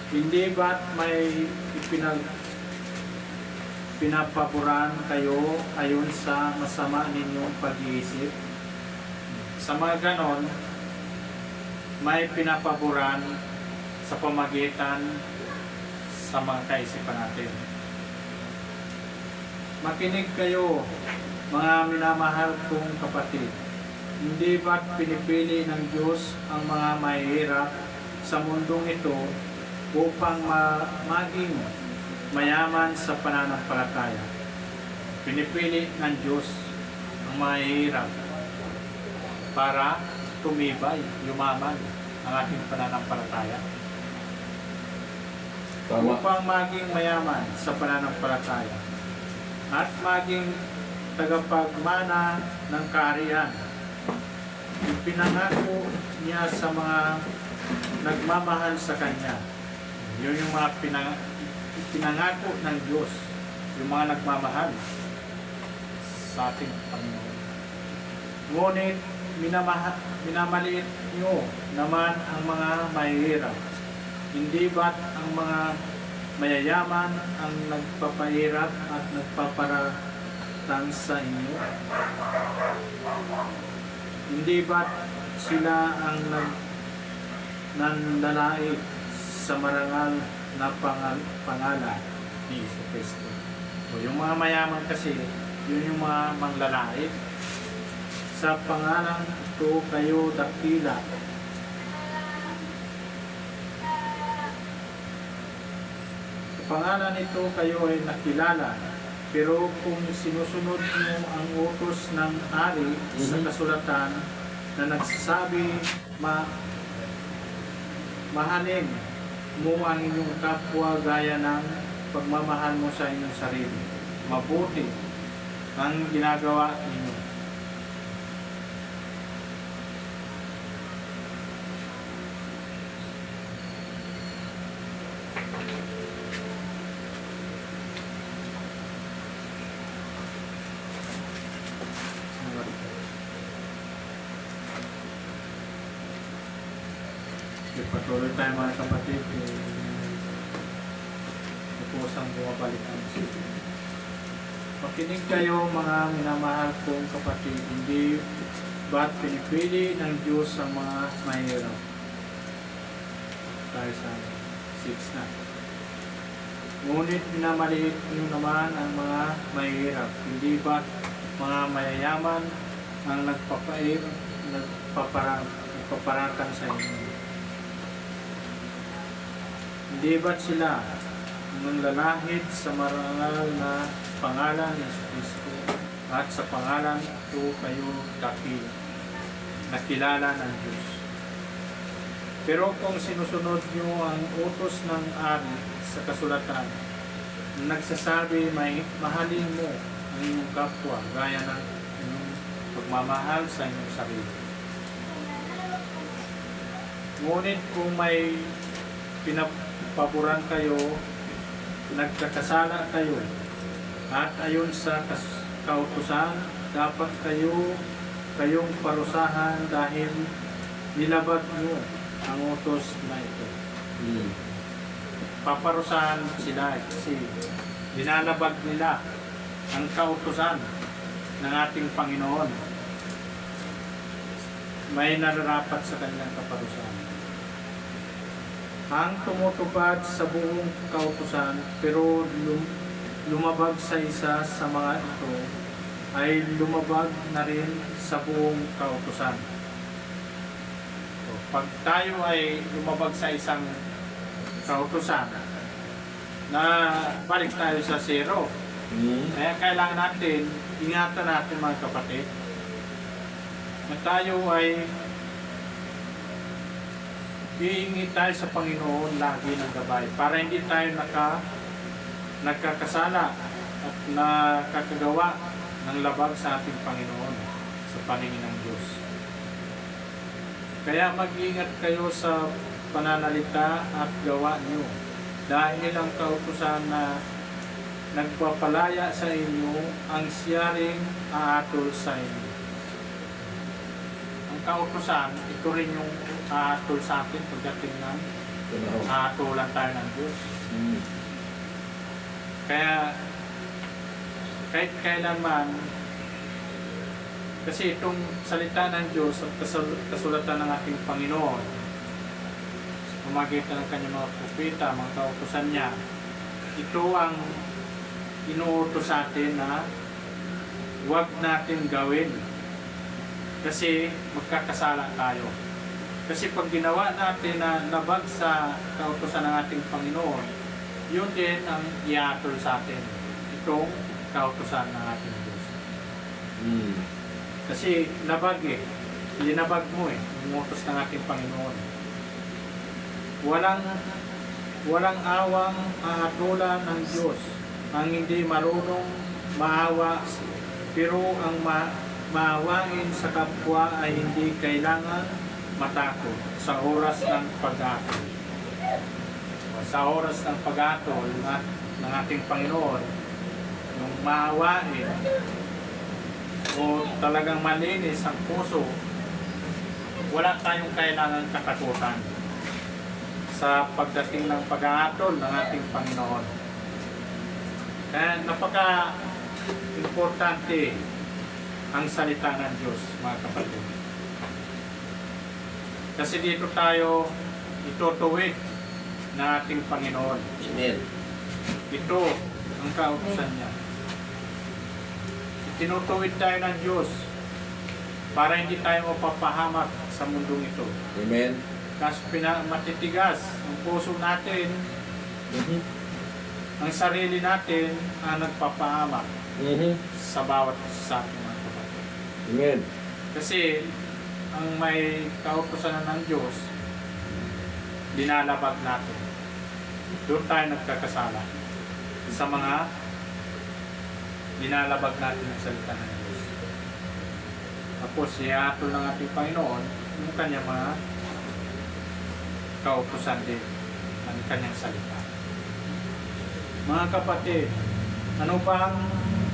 Hindi ba't may pinapaboran kayo ayon sa masama ninyong pag-iisip? Sa mga ganon, may pinapaboran sa pamagitan sa mga kaisipan natin. Makinig kayo, mga minamahal kong kapatid. Hindi ba't pinipili ng Diyos ang mga mahihirap sa mundong ito upang maging mayaman sa pananampalataya? Pinipili ng Diyos ang mahihirap para tumibay, yumaman ang ating pananampalataya. Tama. Upang maging mayaman sa pananampalataya at maging tagapagmana ng kaharian. Ipinangako niya sa mga nagmamahal sa Kanya. Yun yung mga pinangako ng Diyos, yung mga nagmamahal sa ating Panginoon. Ngunit minamaliit nyo naman ang mga mahihirap. Hindi ba't ang mga mayayaman ang nagpapahirap at nagpaparatang sa inyo? Hindi ba't sila ang nanlalait sa marangal na pangalan ni Jesucristo? O yung mga mayaman kasi, yun yung mga manglalait. Sa pangalan ito kayo dakila. Sa pangalan ito kayo ay nakilala. Pero kung sinusunod mo ang utos ng ari sa kasulatan na nagsasabi, mahalin mo ang inyong kapwa gaya ng pagmamahal mo sa inyong sarili. Mabuti ang ginagawa ninyo. Patuloy tayo mga kapatid, kusang bumabalik ang isip. Makinig kayo mga minamahal kong kapatid, hindi ba't pinipili ng Diyos ang mga mahirap? Tayo sa 6 na. Ngunit minamaliit niyo naman ang mga mahirap, hindi ba't mga mayayaman ang nagpaparatang sa inyo? Hindi ba't sila nanlalahid sa marangal na pangalan ni Jesucristo at sa pangalan ito kayo nakilala ng Diyos? Pero kung sinusunod nyo ang utos ng ari sa kasulatan, nagsasabi, mahalin mo ang inyong kapwa gaya ng inyong pagmamahal sa inyong sarili. Ngunit kung may pinapaboran kayo, nagkakasala kayo, at ayon sa kautusan, dapat kayong parusahan dahil nilabag nyo ang utos na ito. Paparusahan sila kasi dinalabag nila ang kautusan ng ating Panginoon. May nararapat sa kanilang kaparusahan. Ang tumutupad sa buong kautusan pero lumabag sa isa sa mga ito ay lumabag na rin sa buong kautusan. So, pag tayo ay lumabag sa isang kautusan, na balik tayo sa zero. Kaya kailangan natin, ingatan natin mga kapatid, na tayo ay hihingi tayo sa Panginoon lagi ng gabay para hindi tayo nagkakasala at nakakagawa ng labag sa ating Panginoon sa paningin ng Diyos. Kaya mag-ingat kayo sa pananalita at gawa niyo dahil ang kautusan na nagpapalaya sa inyo ang siya ring aatol sa inyo. Ang kautusan, ito rin yung aatol sa atin pagdating ng aatolan tayo ng Diyos. Kaya kahit kailanman, kasi itong salita ng Diyos at kasulatan ng ating Panginoon sa pamagitan ng kanyang mga propeta, mga kautusan niya, ito ang inuutos sa atin na huwag natin gawin kasi magkakasala tayo. Kasi pag ginawa natin na labag sa kautusan ng ating Panginoon, yun din ang iatol sa atin. Itong kautusan ng ating Diyos. Kasi labag linabag mo yung utos ng ating Panginoon. Walang awang aatulan ng Diyos ang hindi marunong maawa, pero ang maawain sa kapwa ay hindi kailangan matakot sa oras ng pag-aakit. Sa oras ng pag-atol ng ating Panginoon, yung maawain o talagang malinis ang puso, wala tayong kailangang katakutan sa pagdating ng pag-aatol ng ating Panginoon. Kaya napaka-importante ang salita ng Diyos, mga kapatid. Kasi dito tayo itutuwid ng ating Panginoon. Amen. Ito ang kautusan niya. Tinutuwid tayo ng Diyos para hindi tayo mapapahamak sa mundong ito. Amen. Kasi matitigas ang puso natin, Mhm. ang sarili natin ang nagpapahamak Mhm. sa bawat isa sa ating mga kapatid. Amen. Kasi ang may kautusan ng Diyos, dinalabag natin. Doon tayo nagkakasala sa mga dinalabag natin ng salita ng Diyos. Tapos ihatol ng ating Panginoon yung kanyang mga kautusan din ng kanyang salita. Mga kapatid, ano bang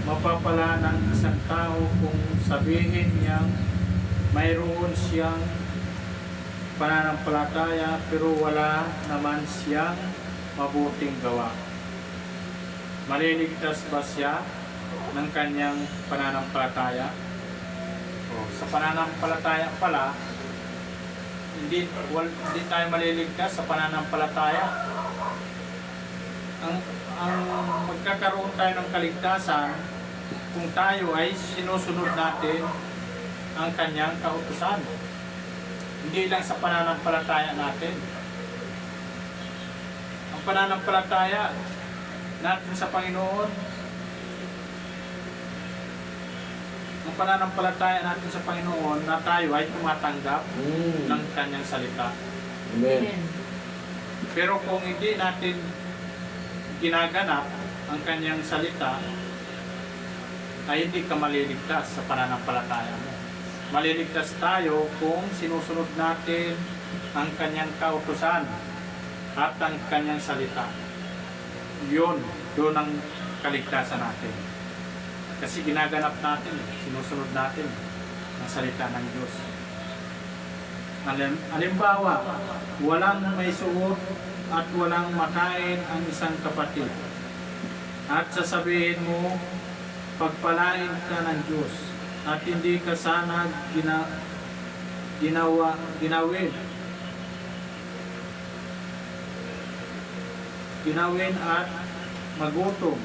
mapapala ng isang tao kung sabihin niyang mayroon siyang pananampalataya pero wala naman siyang mabuting gawa? Maliligtas ba siya ng kanyang pananampalataya? O, sa pananampalataya pala, hindi tayo maliligtas sa pananampalataya. Ang magkakaroon tayo ng kaligtasan kung tayo ay sinusunod natin ang kanyang kautusan. Hindi lang sa pananampalataya natin. Ang pananampalataya natin sa Panginoon, ang pananampalataya natin sa Panginoon na tayo ay tumatanggap ng kanyang salita. Amen. Pero kung hindi natin ginaganap ang kanyang salita, ay hindi ka maliligtas sa pananampalataya mo. Maliligtas tayo kung sinusunod natin ang kanyang kautusan at ang kanyang salita. Doon ang kaligtasan natin. Kasi ginaganap natin, sinusunod natin ang salita ng Diyos. Halimbawa, walang may suot at walang makain ang isang kapatid. At sasabihin mo, pagpalain ka ng Diyos at hindi ka sana ginawin at magutom.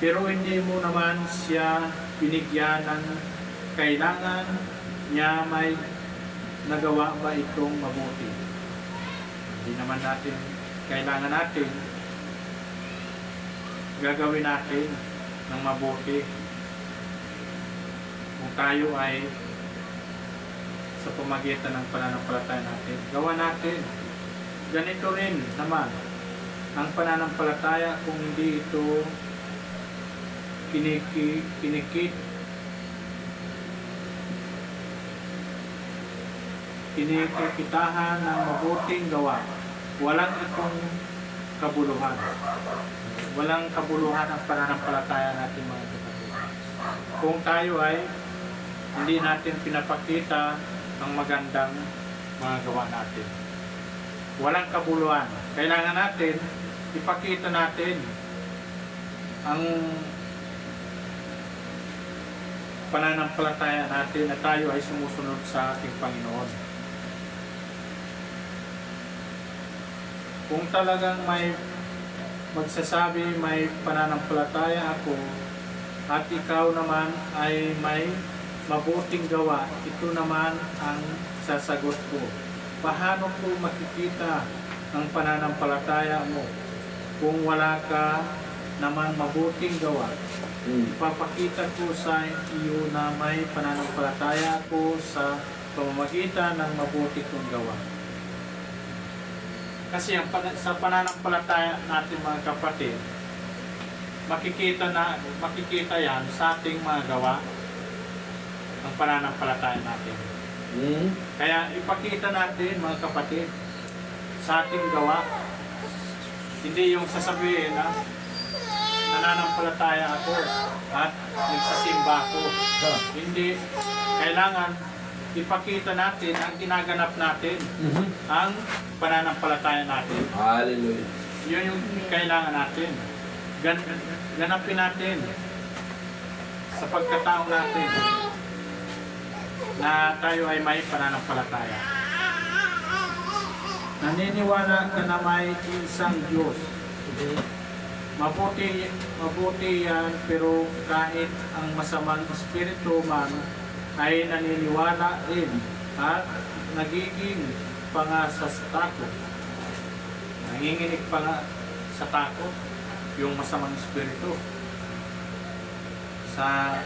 Pero hindi mo naman siya binigyan ng kailangan niya, may nagawa ba itong mabuti? Hindi naman natin kailangan natin gagawin natin ng mabuti kung tayo ay sa pamagitan ng pananampalataya natin. Gawa natin. Ganito rin naman ang pananampalataya kung hindi ito kinikitahan ng mabuting gawa. Walang itong kabuluhan. Walang kabuluhan ang pananampalataya natin, mga kapatid. Kung tayo ay hindi natin pinapakita ang magandang mga gawa natin. Walang kabuluhan. Kailangan natin ipakita natin ang pananampalataya natin na tayo ay sumusunod sa ating Panginoon. Kung talagang may magsasabi may pananampalataya ako at ikaw naman ay may mabuting gawa, ito naman ang sasagot ko. Paano ko makikita ang pananampalataya mo kung wala ka naman mabuting gawa? Ipapakita ko sa iyo na may pananampalataya ko sa pamamagitan ng mabuti kong gawa. Kasi sa pananampalataya natin, mga kapatid, makikita yan sa ating mga gawa ng pananampalataya natin. Kaya ipakita natin, mga kapatid, sa ating gawa Hindi yung sasabihin na nananampalataya ako at nagsisimba ako. Hindi. Kailangan ipakita natin ang ginaganap natin, ang pananampalataya natin. Hallelujah. Yun yung kailangan natin. Ganapin natin sa pagkatao natin na tayo ay may pananampalataya. Naniniwala ka na may isang Diyos. Mabuti yan, pero kahit ang masamang espiritu man ay naniniwala rin at nagiging pa sa takot. Nanginginig pa nga sa takot yung masamang espiritu sa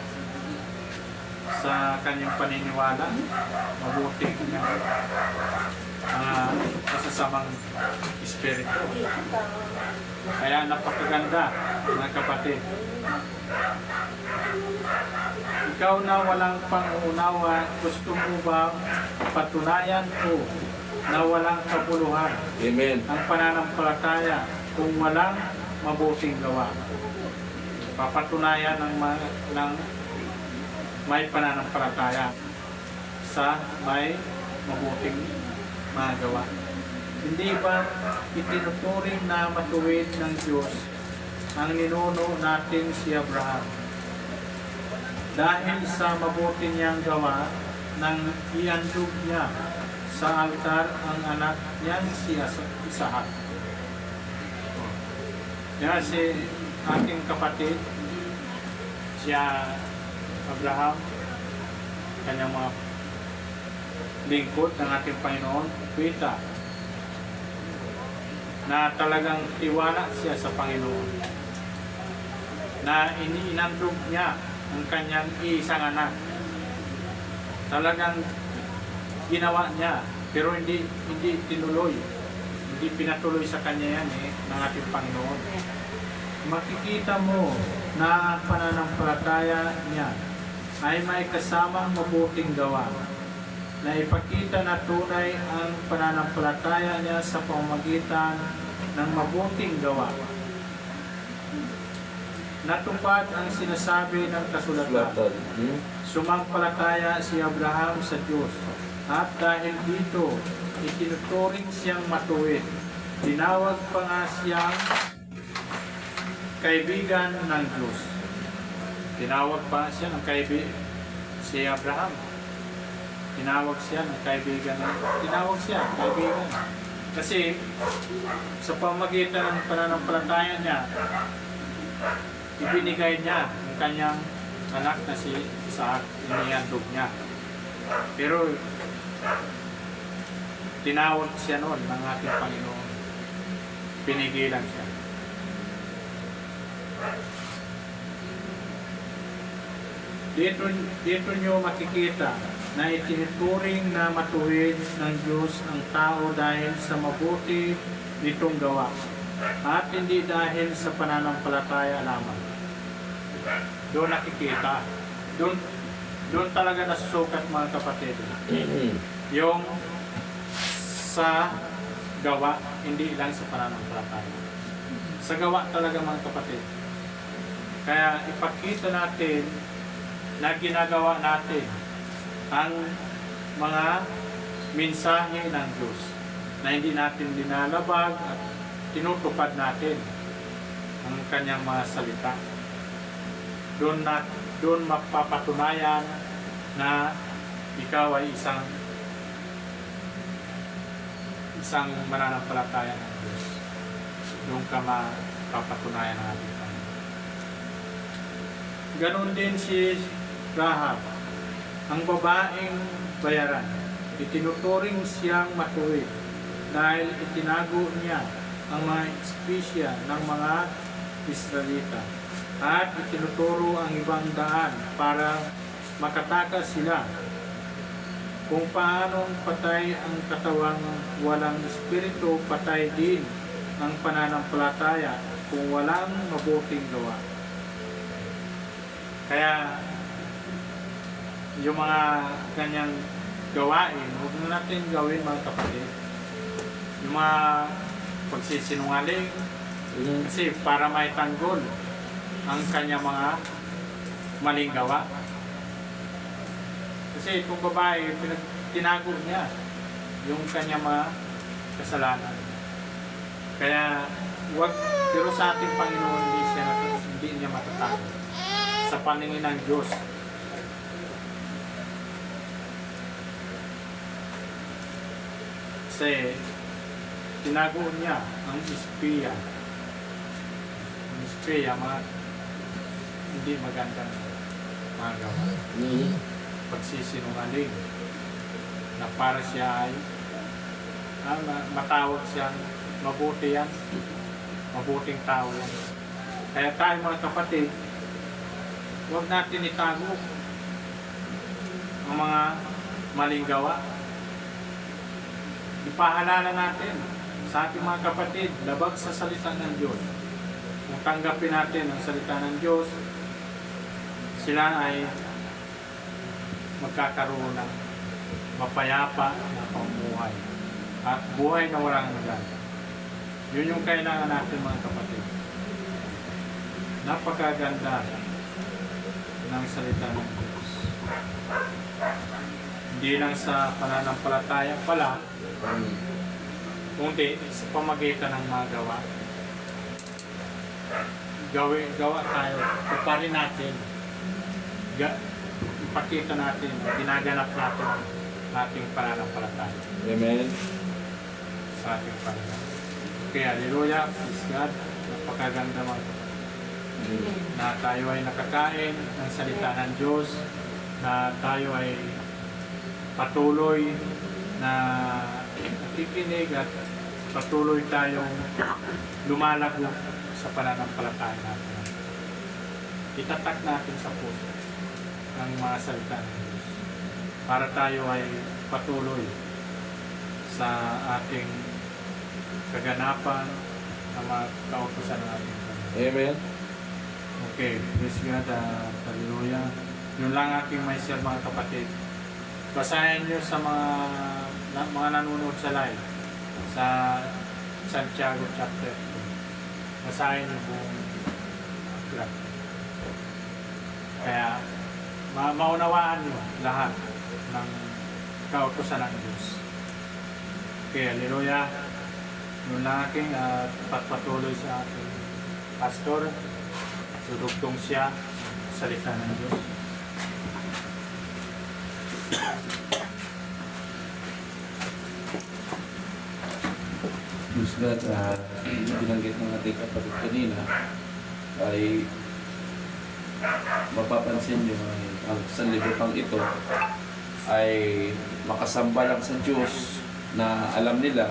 kanyang paniniwala. Mabuti nga masasamang espiritu. Kaya napakaganda, mga kapatid. Ikaw na walang pangunawa, gusto mo ba patunayan ko na walang kabuluhan Amen. ang pananampalataya kung walang mabuting gawa? Papatunayan ng may pananampalataya sa may mabuting mga gawa. Hindi ba itinuturing na matuwid ng Diyos ang ninuno natin si Abraham? Dahil sa mabuti niyang gawa nang iandog niya sa altar ang anak niyan si Isaac. Yan si ating kapatid, siya Abraham, kanyang mga lingkod ng ating Panginoon, kita na talagang tiwala siya sa Panginoon, na iniinandog niya ang kanyang isang anak. Talagang ginawa niya, pero hindi tinuloy, hindi pinatuloy sa kanya yan ng ating Panginoon. Makikita mo na ang pananampalataya niya ay may kasamang mabuting gawa, na ipakita na tunay ang pananampalataya niya sa pamamagitan ng mabuting gawa. Natupad ang sinasabi ng kasulatan. Sumampalataya si Abraham sa Diyos, at dahil dito, itinuturing siyang matuwid. Tinawag pa nga siyang kaibigan ng Diyos. Tinawag pa siya ng si Abraham. Tinawag siya ng kaibigan. Tinawag siya kaibigan. Kasi sa pamamagitan ng pananampalataya niya, ibinigay niya ang kanyang anak na si Isaac, inihandog niya. Pero tinawag siya noon ng ating Panginoon. Pinigilan siya. Dito nyo makikita na itinuturing na matuwid ng Diyos ang tao dahil sa mabuti nitong gawa, at hindi dahil sa pananampalataya lamang. Doon nakikita. Doon talaga nasusukat, mga kapatid. Yung sa gawa, hindi lang sa pananampalataya. Sa gawa talaga, mga kapatid. Kaya ipakita natin na ginagawa natin ang mga mensahe ng Diyos, na hindi natin dinalabag at tinutupad natin ang kanyang mga salita. Doon mapapatunayan na ikaw ay isang mananampalataya ng Diyos. Doon ka mapapatunayan ng ating Panginoon. Ganon din si Rahab, ang babaeng bayaran. Itinuturing siyang matuwid dahil itinago niya ang mga espesya ng mga Israelita, at itinuturo ang ibang daan para makatakas sila. Kung paanong patay ang katawang walang espiritu, patay din ang pananampalataya kung walang mabuting gawa. Kaya yung mga kanyang gawain, huwag na natin gawin, mga kapatid. Yung mga pagsisinungaling, Mhm. Kasi para may tanggol ang kanya mga maling gawa. Kasi itong babae, tinago niya yung kanya mga kasalanan. Kaya pero sa ating Panginoon hindi niya matatago sa paningin ng Diyos. Kasi tinago niya ang espiya. Ang espiya, hindi magandang mga gawa. Mhm. Pagsisinungaling na para siya ay matawag siyang mabuti yan, mabuting tao yan. Kaya tayo mga kapatid, huwag natin itago ang mga maling gawa. Ipaalala natin sa ating mga kapatid, labag sa salita ng Diyos. Kung tanggapin natin ang salita ng Diyos, sila ay magkakaroon ng mapayapa na pamumuhay at buhay na walang hanggan. Yun yung kailangan natin mga kapatid. Napakaganda ng salita ng Diyos. Hindi lang sa pananampalataya pala, kundi sa pamagitan ng mga gawa. Gawa tayo, tuparin natin. Ipakita natin, ginaganap natin ang ating pananampalataya Amen. sa ating Panginoon. Okay, hallelujah, praise God. Napakaganda mga kapatid. Na tayo ay nakakain ng salita ng Diyos, na tayo ay patuloy na nakikinig at patuloy tayong lumalago sa pananampalataya natin. Itatak natin sa puso ang mga salita ng Diyos para tayo ay patuloy sa ating kaganapan na mga kautusan ng ating Panginoon. Amen. Okay, praise God, hallelujah. Yun lang aking may share mga kapatid. Basahin nyo sa mga nanonood sa live sa Santiago chapter 2. Basahin nyo buong aklat. Kaya maunawaan nyo lahat ng kautusan ng Diyos. Okay, hallelujah. Yun lang aking patuloy sa ating pastor. Tudugtong siya sa salita ng Diyos. Diyos God, binanggit ng ating kapatid kanina ay mapapansin nyo ang sanlibutan ito ay makasamba lang sa Diyos na alam nila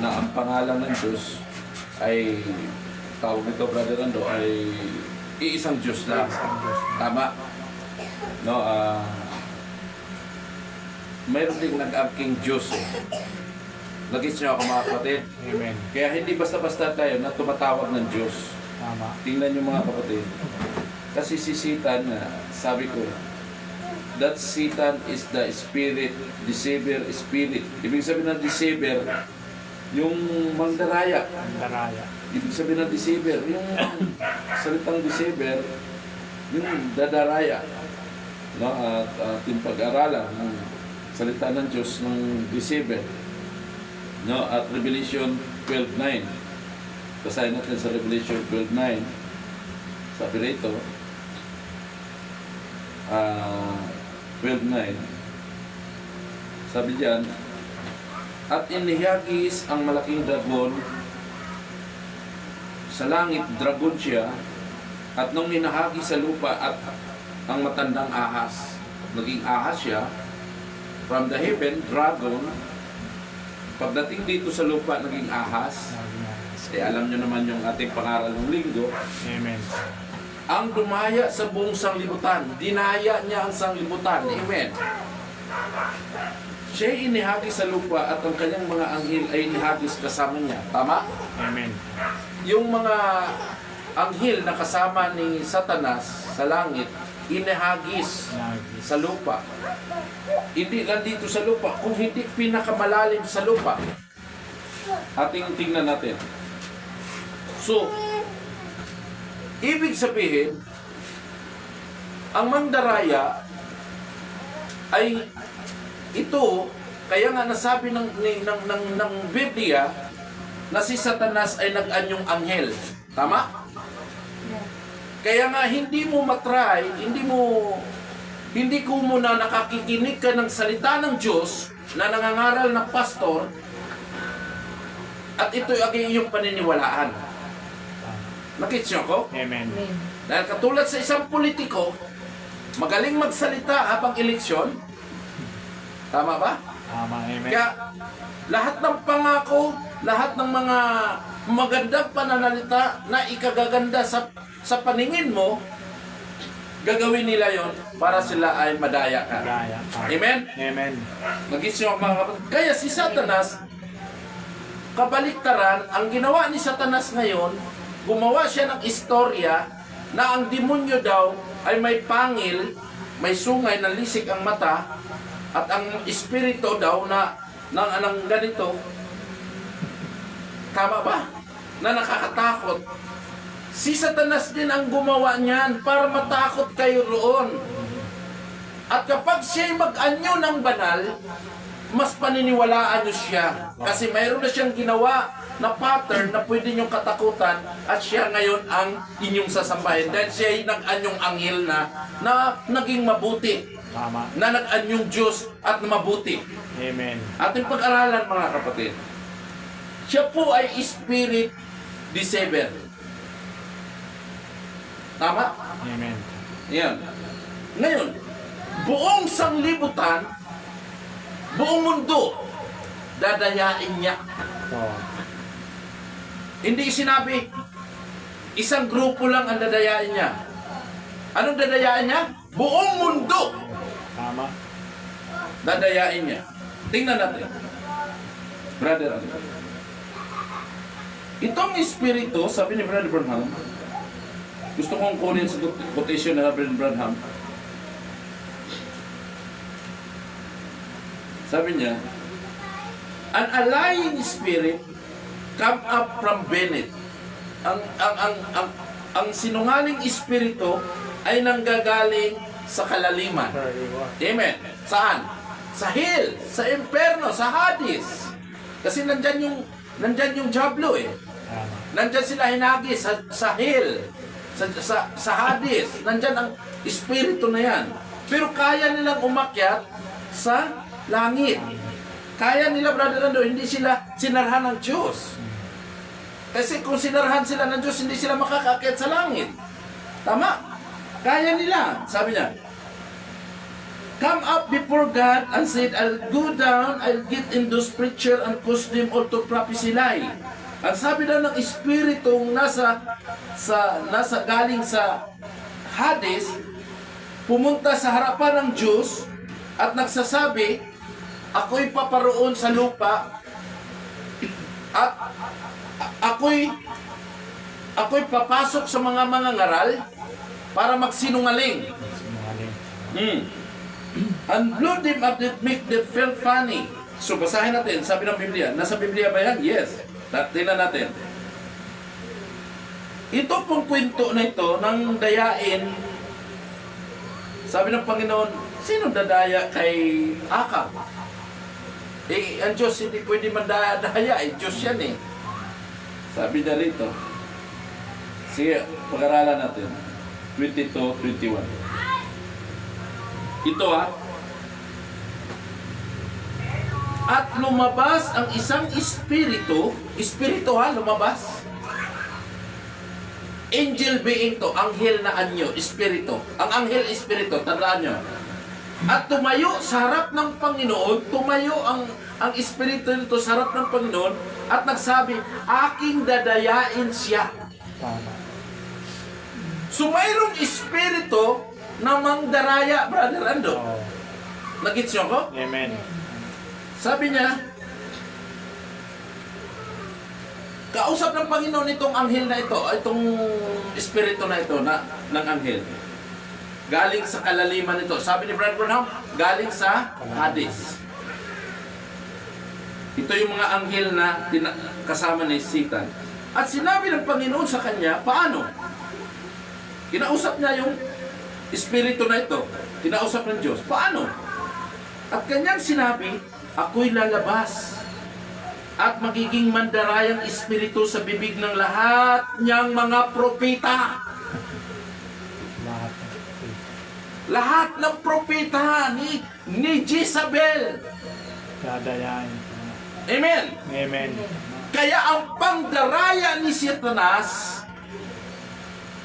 na ang pangalan ng Diyos ay tawag nito, Brother Ando, ay iisang Diyos lang. Tama? No, mayroon ding nag-angking Diyos eh. Nag-gets nyo ako mga kapatid? Amen. Kaya hindi basta-basta tayo na tumatawag ng Diyos. Tama. Tingnan nyo mga kapatid. Kasi si Satan, sabi ko, that Satan is the spirit, deceiver spirit. Ibig sabihin ng deceiver, yung mandaraya. Daraya. Ibig sabihin ng deceiver, yung salitang deceiver, yung dadaraya. No? At ating pag-aralan ng salita ng Diyos ng deceiver. No? At Revelation 12:9. Basahin natin sa Revelation 12:9. Sabi rito, 12:9. Sabi diyan, at inihagis ang malaking dragon sa langit, dragon siya, at nung minahagi sa lupa at ang matandang ahas, naging ahas siya, from the heaven, dragon, pagdating dito sa lupa, naging ahas. Alam nyo naman yung ating pangaral ng linggo. Amen. Ang dumaya sa buong sanglibutan, dinaya niya ang sanglibutan. Amen. Siya inihagis sa lupa at ang kanyang mga anghel ay inihagis kasama niya. Tama? Amen. Yung mga anghel na kasama ni Satanas sa langit, inihagis sa lupa. Hindi lang dito sa lupa, kung hindi pinakamalalim sa lupa. Ating tingnan natin. So, ibig sabihin, ang mandaraya ay ito, kaya nga nasabi ng Biblia na si Satanas ay nag-anyong anghel. Tama? Kaya nga hindi mo matry, hindi ko muna nakakikinig ka ng salita ng Diyos na nangangaral ng pastor at ito ay iyong paniniwalaan. Nakita niyo ko? Amen. Dahil katulad sa isang politiko, magaling magsalita habang eleksyon. Tama ba? Tama. Amen. Kaya lahat ng pangako, lahat ng mga magandang pananalita na ikagaganda sa paningin mo, gagawin nila yon para sila ay madaya ka. Gaya. Amen? Amen. Nag-isip ako mga kapatid. Kaya si Satanas, kabaliktaran, ang ginawa ni Satanas ngayon, gumawa siya ng istorya na ang demonyo daw ay may pangil, may sungay na lisik ang mata, at ang espiritu daw na ng ganito, tama ba? Na nakakatakot. Si Satanas din ang gumawa niyan para matakot kayo roon. At kapag siya'y mag-anyo ng banal, mas paniniwalaan niyo siya. Kasi mayroon na siyang ginawa na pattern na pwede niyong katakutan at siya ngayon ang inyong sasambahin. Dahil siya'y nag-anyong anghel na naging mabuti. Tama. Na nag-anyong Diyos at mabuti. Amen. Ating pag-aralan mga kapatid. Siya po ay spirit deceiver. Tama? Amen. Yan. Ngayon, buong sanglibutan, buong mundo, dadayain niya. Oh. Hindi sinabi, isang grupo lang ang dadayain niya. Anong dadayain niya? Buong mundo Tama. dadayain niya. Tingnan natin. Brother, itong espiritu, sabi ni Brother Branham, gusto kong kunin sa quotation na Brother Branham. Sabi niya, an allying spirit come up from Bennett. Ang sinungaling espiritu ay nanggagaling sa kalaliman. Amen. Saan? Sa hell, sa imperno, sa Hades. Kasi nandyan yung Diablo eh. Tama. Nandyan sila hinagi sa hell, sa Hades. Nandyan ang espiritu na yan. Pero kaya nilang umakyat sa langit. Kaya nila, Brother Ando, hindi sila sinarhan ng Diyos. Kasi kung sinarhan sila ng Diyos, hindi sila makakaakyat sa langit. Tama? Kaya nila. Sabi niya, come up before God and said, I'll go down, I'll get in those preacher and cause them all to prophesy lie. Ang sabi daw ng espiritong nasa galing sa Hades, pumunta sa harapan ng Diyos at nagsasabi, ako'y paparoon sa lupa at ako'y papasok sa mga ngaral para magsinungaling. And blow them up that make them feel funny. So basahin natin, sabi ng Biblia. Nasa Biblia ba yan? Yes. Tingnan natin. Ito pong kwento na ito ng dayain. Sabi ng Panginoon, sino dadaya kay Akab? Eh, ang Diyos hindi pwede mandaya. Eh, Diyos yan eh. Sabi na rito. Sige, pag-aralan natin. 22-21. Ito At lumabas ang isang espiritu lumabas. Angel being to, anghel na anyo, espiritu. Ang anghel espiritu, tandaan nyo. At tumayo sa harap ng Panginoon, tumayo ang espiritu nito sa harap ng Panginoon at nagsabi, aking dadayain siya. Tama. So mayroong espiritu na mangdaraya, Brother Ando. Oh. Nagits nyo ko? Amen. Sabi niya, kausap ng Panginoon itong anghel na ito, itong espiritu na ito ng anghel. Galing sa kalaliman nito. Sabi ni Brother Branham, galing sa Hades. Ito yung mga anghel na kasama ni Satan. At sinabi ng Panginoon sa kanya, paano? Kinausap niya yung espiritu na ito. Kinausap ng Diyos. Paano? At kanyang sinabi, ako'y lalabas at magiging mandarayang espiritu sa bibig ng lahat niyang mga propeta. Lahat. Lahat ng propeta ni Jezabel. Dadayain. Amen. Amen. Kaya ang pangdaraya ni Satanas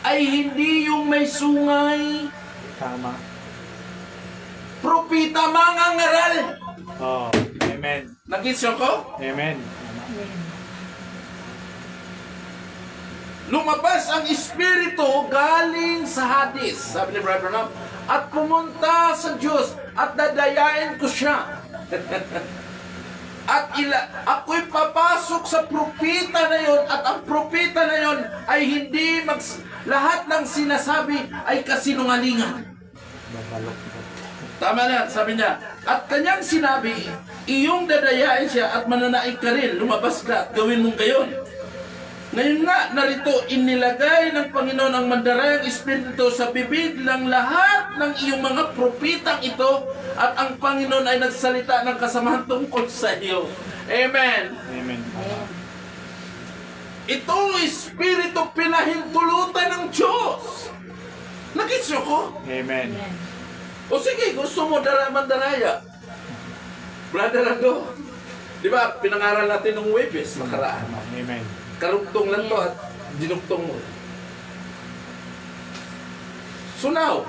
ay hindi yung may sungay, Tama. propeta, mangangaral. Oh, amen. Nag-gets ko? Amen. Lumabas ang espiritu galing sa Hades, sabi ni Brother Branham, at pumunta sa Diyos at dadayain ko siya. At ako'y papasok sa propeta na yon, at ang propeta na yon ay hindi lahat ng sinasabi ay kasinungalingan. Babalok. Tama na, sabi niya. At kanyang sinabi, iyong dadayain siya at mananaig ka rin, lumabas ka at gawin mong gayon. Ngayon nga, narito, inilagay ng Panginoon ang mandarayang espiritu sa bibig ng lahat ng iyong mga propitang ito, at ang Panginoon ay nagsalita ng kasamahan tungkol sa iyo. Amen. Amen. Itong espiritu pinahintulutan ng Diyos. Nakitso ko? Amen. O sige, gusto mo mandaraya. Brother Ando, di ba, pinangaral natin ng Webes, nakaraan. Amen. Karugtong lang to at dinugtong mo. So now,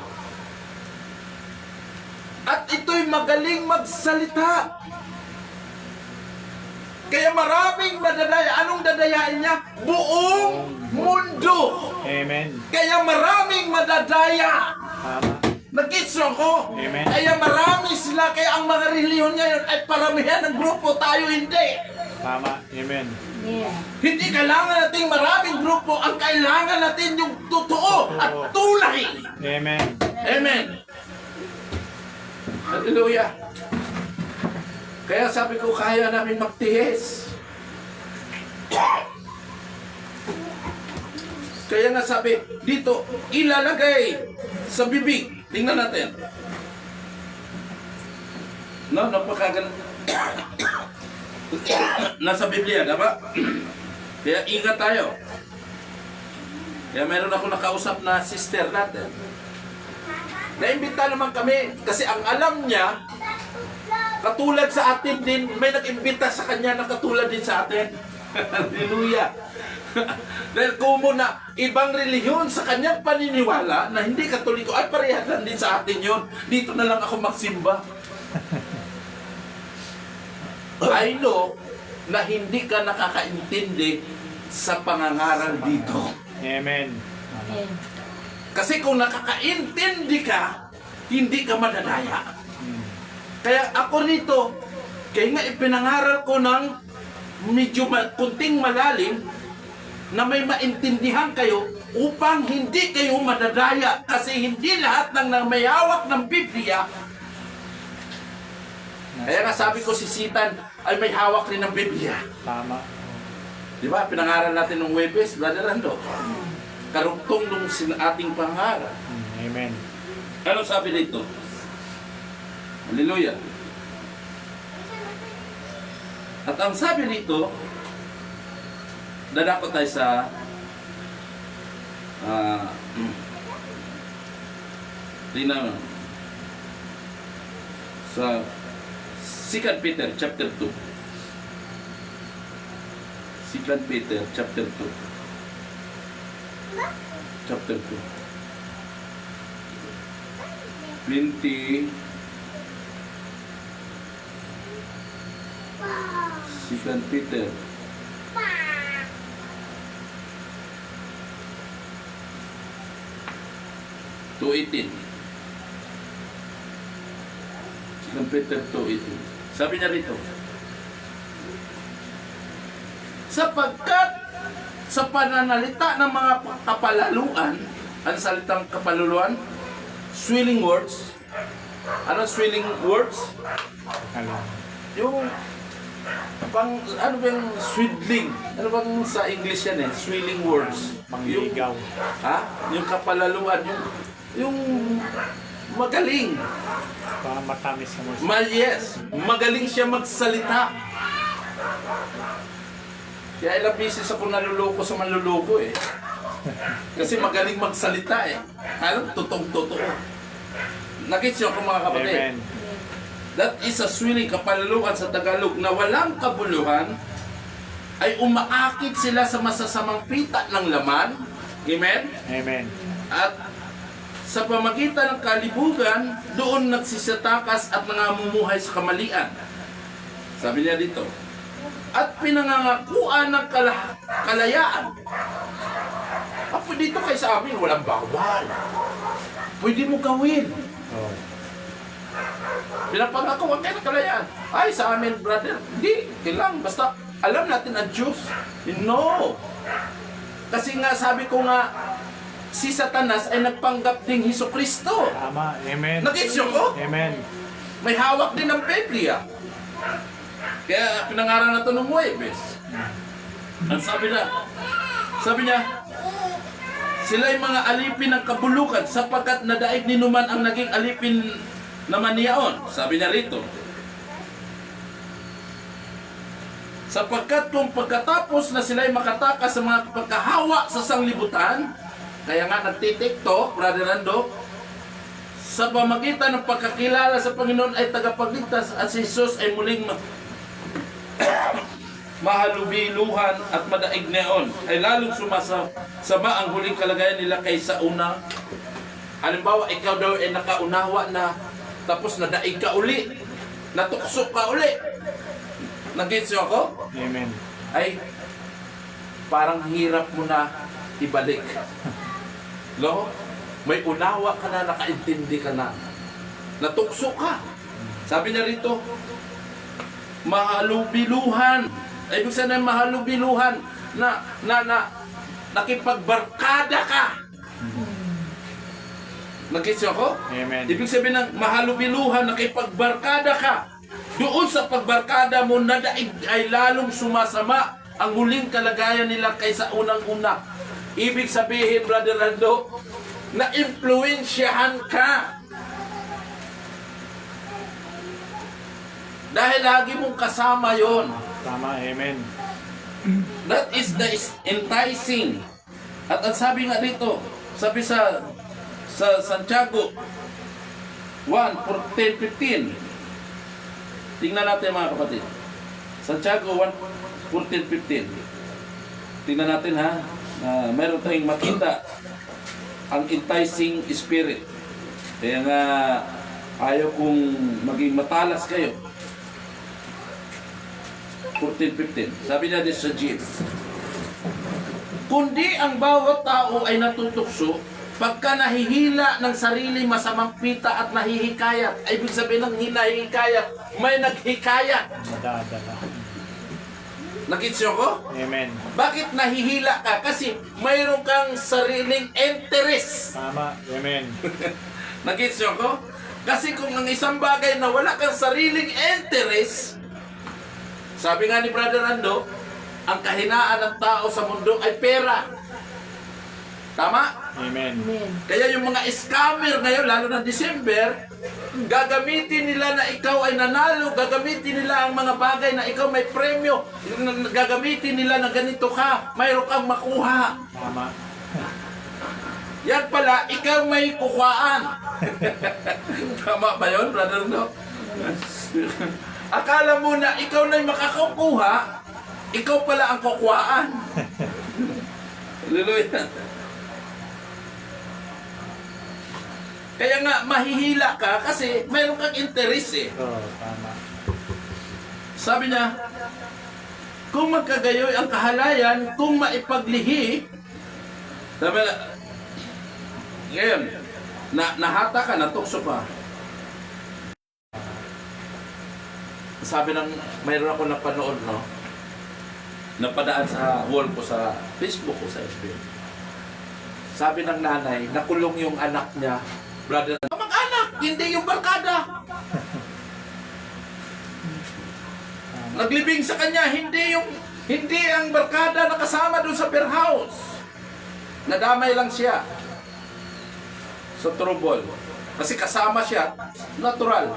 at ito'y magaling magsalita. Kaya maraming madadaya. Anong dadayain niya? Buong mundo. Amen. Kaya maraming madadaya. Tama. Nag-gets ako? Amen. Kaya marami sila. Kaya ang mga reliyon ngayon ay paramihan ng grupo. Tayo hindi. Tama. Amen. Hindi kailangan nating maraming grupo. Ang kailangan natin yung totoo at tulay. Amen. Amen. Hallelujah. Kaya sabi ko, kaya namin magtiis. Kaya nga sabi, dito, ilalagay sa bibig. Tingnan natin. No, napakagan. Nasa Biblia, diba? Kaya ingat tayo. Kaya meron ako nakausap na sister natin. Naimbita naman kami kasi ang alam niya, katulad sa atin din, may nag-imbita sa kanya na katulad din sa atin. Hallelujah. Dahil kumo na ibang relihiyon sa kanyang paniniwala na hindi katoliko at parehas lang din sa atin yun. Dito na lang ako magsimba. I know na hindi ka nakakaintindi sa pangangaral dito. Amen. Kasi kung nakakaintindi ka, hindi ka madadaya. Kaya ako rito, kaya nga ipinangaral ko ng medyo kunting malalim na may maintindihan kayo upang hindi kayo madadaya. Kasi hindi lahat ng may hawak ng Biblia. Kaya nga sabi ko si Sitan ay may hawak rin ng Biblia. Tama. Di ba? Pinangaral natin ng Webes, Brother Lando. Karugtong nung ating pangaral. Amen. Ano sabi dito? Hallelujah. At ang sabi dito, dadako tayo sa tingnan mo. Sa 2 Peter chapter 2. 2 Peter chapter 2. Chapter 2. 20 2 Peter 2:18. 2 Peter 2:18. Sabi niya rito, sapagkat sa pananalita ng mga kapalaluan, ang salitang kapaluluan, swilling words. Ano swilling words? Alam. Yung ano bang swindling? Ano bang sa English yan eh? Swilling words. Mangligaw. Yung kapalaluan, yung magaling. Para matamis sa mga Yes, magaling siya magsalita. Kaya ilang beses ako naluloko sa manluloko eh. Kasi magaling magsalita eh. Alam, totoo. Nakits niyo ako mga kapatid. Amen. That is a swilling, kapalaluan sa Tagalog, na walang kabuluhan, ay umaakit sila sa masasamang pita ng laman. Amen? Amen. At sa pamagitan ng kalibugan, doon nagsisitakas at nangamumuhay sa kamalian. Sabi niya dito, at pinangangakuan ng kalayaan. Dito kayo sa amin, walang bawal. Pwede mo gawin. Oh. Pinapangako kayo ng kalayaan. Ay, sa amin, brother, hindi, kailang. Basta alam natin ang Diyos. No. Kasi nga, sabi ko nga, si Satanas ay nagpanggap ding Hesukristo. Tama. Amen. Nag-gets niyo ko? Amen. May hawak din ng Biblia. Kaya pinangaral na ito ng Huwebes. Ang sabi niya, sila'y mga alipin ng kabulukan sapagkat nadaig ni Numan ang naging alipin naman niyaon. Sabi niya rito, sapagkat kung pagkatapos na sila'y makatakas sa mga pagkahawa sa sanglibutan, kaya nga nagtitiktok, Brother Nando, sa pamagitan ng pagkakilala sa Panginoon ay tagapagligtas at si Jesus ay muling mahalubiluhan at madaig neon, ay lalong sumasama ang huling kalagayan nila kaysa una. Halimbawa, ikaw daw ay nakaunawa na, tapos nadaig ka uli, natukso ka uli. Nag-gets niyo ako? Amen. Ay, parang hirap mo na ibalik. No? May unawa ka na, nakaintindi ka na. Natukso ka. Sabi niya rito, mahalubiluhan. Ibig sabihin mahalubiluhan na nakipagbarkada ka. Nag-gets ako? Amen. Ibig sabihin ng mahalubiluhan, nakipagbarkada ka. Doon sa pagbarkada mo, nadaig ay lalong sumasama ang huling kalagayan nila kaysa unang-una. Ibig sabihin, Brother Lando, na impluensyahan ka. Dahil lagi mong kasama yon. Tama. Amen. That is the enticing. At ang sabi nga dito, sabi sa Santiago 1:14-15. Tingnan natin mga kapatid. Santiago 1:14-15. Tingnan natin ha. Mayroon tayong makita ang enticing spirit. Kaya nga ayaw kong maging matalas kayo. 14-15. Sabi niya din sa Jim, kundi ang bawat tao ay natutukso pagka nahihila ng sarili masamang pita at nahihikayat. Ay, ibig sabihin ng hinahikayat, may naghikayat. Madadala. Nakits niyo ko? Amen. Bakit nahihila ka? Kasi mayroon kang sariling interest. Tama. Amen. Nakits niyo ko? Kasi kung ang isang bagay na wala kang sariling interest, sabi nga ni Brother Ando, ang kahinaan ng tao sa mundo ay pera. Tama? Amen. Kaya yung mga scammer ngayon, lalo na December, gagamitin nila na ikaw ay nanalo, gagamitin nila ang mga bagay na ikaw may premyo, gagamitin nila na ganito ka, mayroon kang makuha. Tama. Yan pala, ikaw may kukwaan. Tama ba yun, Brother No? Akala mo na ikaw na'y makakukuha, ikaw pala ang kukwaan. Hallelujah. Kaya nga, mahihila ka kasi mayroon kang interest eh. Oo, tama. Sabi niya, kung magkagayoy ang kahalayan, kung maipaglihi, sabi na, ngayon, nahata ka, natukso pa. Sabi ng, mayroon ako napanood, no? Napadaan sa wall ko sa Facebook ko sa FB. Sabi ng nanay, nakulong yung anak niya, brother, mag-anak, hindi yung barkada. naglibing sa kanya, hindi ang barkada na kasama doon sa beer house. Nadamay lang siya sa trouble. Kasi kasama siya, natural.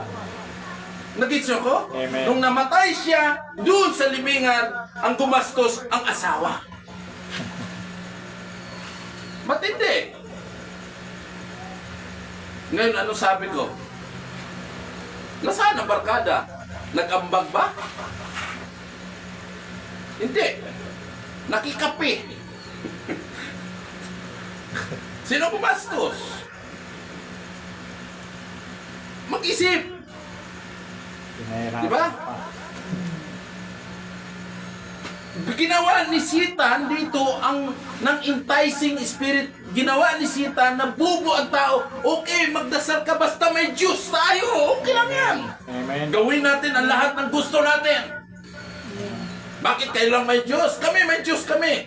Nagits niyo ko? Amen. Nung namatay siya, doon sa libingan, ang gumastos ang asawa. Matindi. Ngayon, ano sabi ko? Nasaan ang barkada? Nag-ambag ba? Hindi. Nakikape. Sino gumastos? Mag-isip. Pinahirapan Diba? pa. Ginawa ni Satan dito ng enticing spirit. Ginawa ni Satan na bubo ang tao. Okay, magdasal ka basta may Diyos tayo. Okay lang yan. Amen. Gawin natin ang lahat ng gusto natin. Bakit kayo lang may Diyos? Kami may Diyos kami.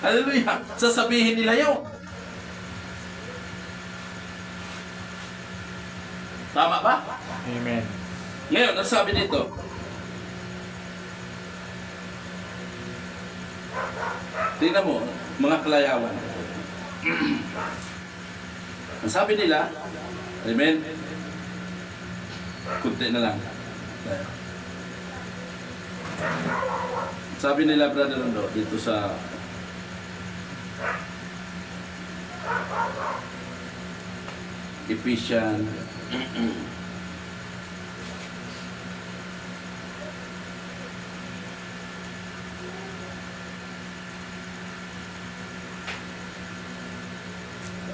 Hallelujah. Sasabihin nila yun. Tama ba? Amen. Ngayon, ang sabi dito, tingnan mo, mga kalayawan. Ang sabi nila, amen, kunti na lang. Sabi nila, Brother Rondo, dito sa Ephesians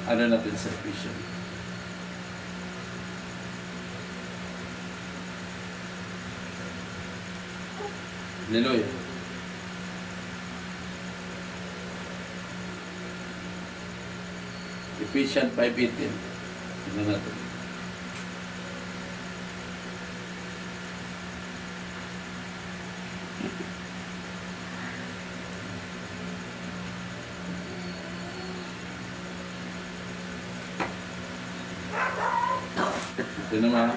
ano natin sa Ephesians? Hallelujah. Ephesians 5:18. Tignan natin. Ito naman,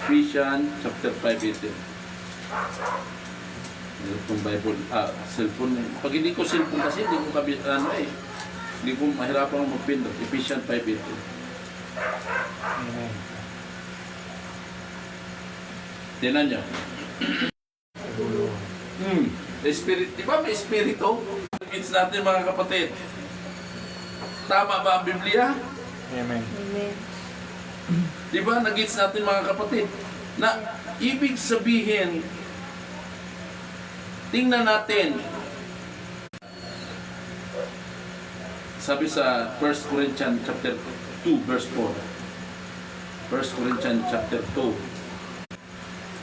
Ephesians chapter 5:18. Itong Bible, cellphone. Pag hindi ko cellphone kasi, hindi ko hindi ko mahirapan magpindot. Ephesians 5:18. Amen. Tinan nyo. Spirit, di ba may espiritu? Kids natin mga kapatid. Tama ba ang Biblia? Amen. Di ba nag-gets natin mga kapatid? Na ibig sabihin, tingnan natin. Sabi sa 1 Corinthians chapter 2 verse 4. 1 Corinthians chapter 2.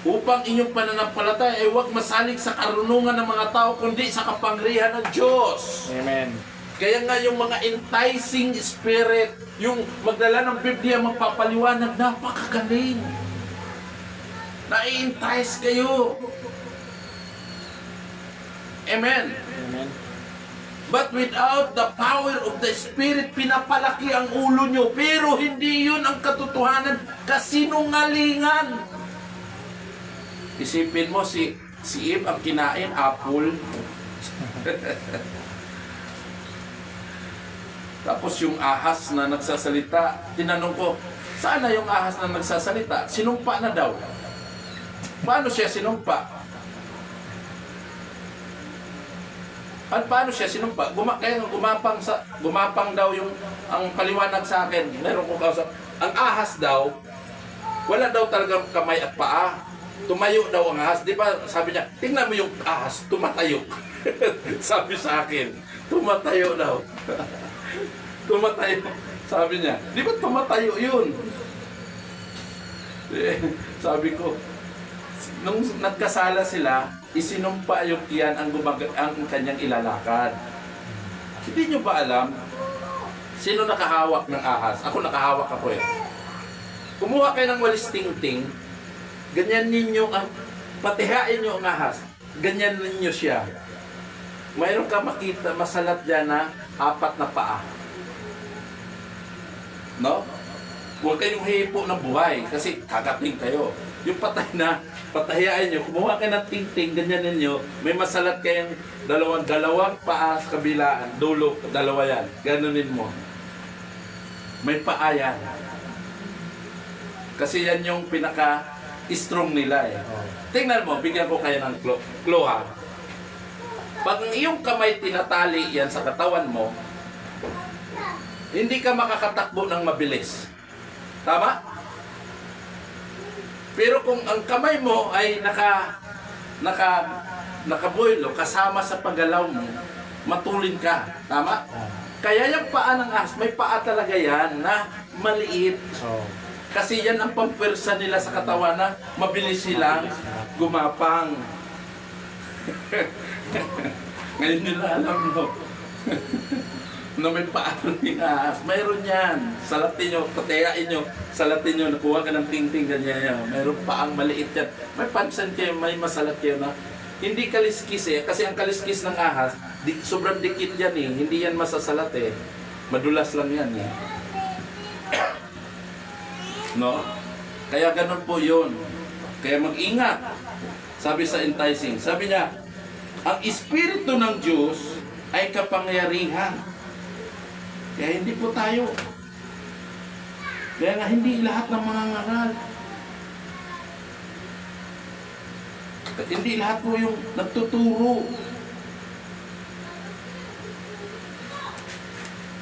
Upang inyong pananampalataya ay huwag masalig sa karunungan ng mga tao kundi sa kapangyarihan ng Diyos. Amen. Kaya nga yung mga enticing spirit, yung magdala ng Biblia, magpapaliwanag, napakagaling. Nai-entice kayo. Amen. Amen. But without the power of the Spirit, pinapalaki ang ulo nyo. Pero hindi yun ang katotohanan, kasinungalingan. Isipin mo, si Eve ang kinain, apple. Tapos yung ahas na nagsasalita, tinanong ko, saan na yung ahas na nagsasalita? Sinumpa na daw. Paano siya sinumpa? At paano siya sinumpa? Kaya gumapang daw yung ang paliwanag sa akin. Meron ko kausap. Ang ahas daw, wala daw talagang kamay at paa. Tumayo daw ang ahas. Di ba sabi niya, tingnan mo yung ahas, tumatayo. Sabi sa akin, tumatayo daw. Tumatayo. Sabi niya, di ba tumatayo yun? Sabi ko, nung nagkasala sila, isinumpa yung tiyan ang kanyang ilalakad. Hindi nyo ba alam, sino nakahawak ng ahas? Ako nakahawak ako eh. Kumuha kayo ng walis ting-ting, ganyan ninyo patihain nyo ang ahas, ganyan ninyo siya. Mayroon ka makita, masalat dyan na 4 na paa. No? Huwag kayong hipo ng buhay kasi kakating kayo. Yung patay na, patahiyaan nyo, kumuha kayo ng tingting, ganyan ninyo, may masalat kayong dalawang paa sa kabilaan, dulo, dalawa yan. Ganunin mo. May paa yan. Kasi yan yung pinaka-strong nila eh. Tingnan mo, bigyan ko kayo ng clue ha. Pag ang iyong kamay tinatali yan sa katawan mo, hindi ka makakatakbo ng mabilis. Tama? Pero kung ang kamay mo ay nakaboylo kasama sa paggalaw mo, matulin ka. Tama? Kaya yung paa ng ahas, may paa talaga yan na maliit. Kasi yan ang pampwersa nila sa katawan na mabilis silang gumapang. Ngayon nila alam mo na may paa ng ahas. Mayroon yan. Salatin nyo, patayain nyo, salatin nyo, nakuha ka ng ting-ting, ganyan yan. Mayroon paang maliit yan. May pansin kayo, may masalat kayo na hindi kaliskis eh. Kasi ang kaliskis ng ahas, sobrang dikit yan eh. Hindi yan masasalat eh. Madulas lang yan eh. No? Kaya ganun po yun. Kaya mag-ingat. Sabi sa enticing. Sabi niya, ang Espiritu ng Diyos ay kapangyarihan. Kaya hindi po tayo. Kaya nga hindi lahat ng mga ngaral. Hindi lahat po yung nagtuturo.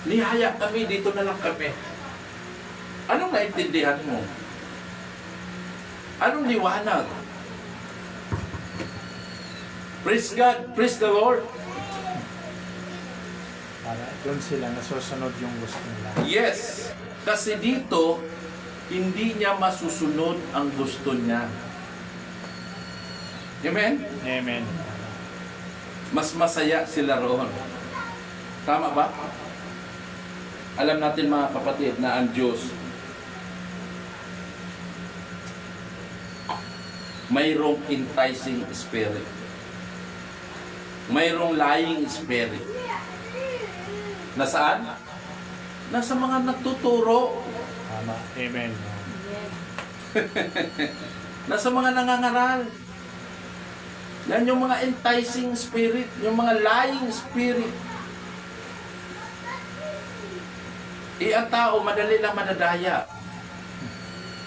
Nihaya kami, dito na lang kami. Anong naintindihan mo? Anong liwanag? Praise God, praise the Lord. Para doon sila nasusunod yung gusto nila. Yes, kasi dito, hindi niya masusunod ang gusto niya. Amen? Amen. Mas masaya sila roon. Tama ba? Alam natin mga kapatid na ang Diyos mayroong enticing spirit. Mayroong lying spirit. Nasaan? Nasa mga nagtuturo. Tama. Amen. Nasa mga nangangaral. Yan yung mga enticing spirit, yung mga lying spirit. Ang tao, madali lang madadaya.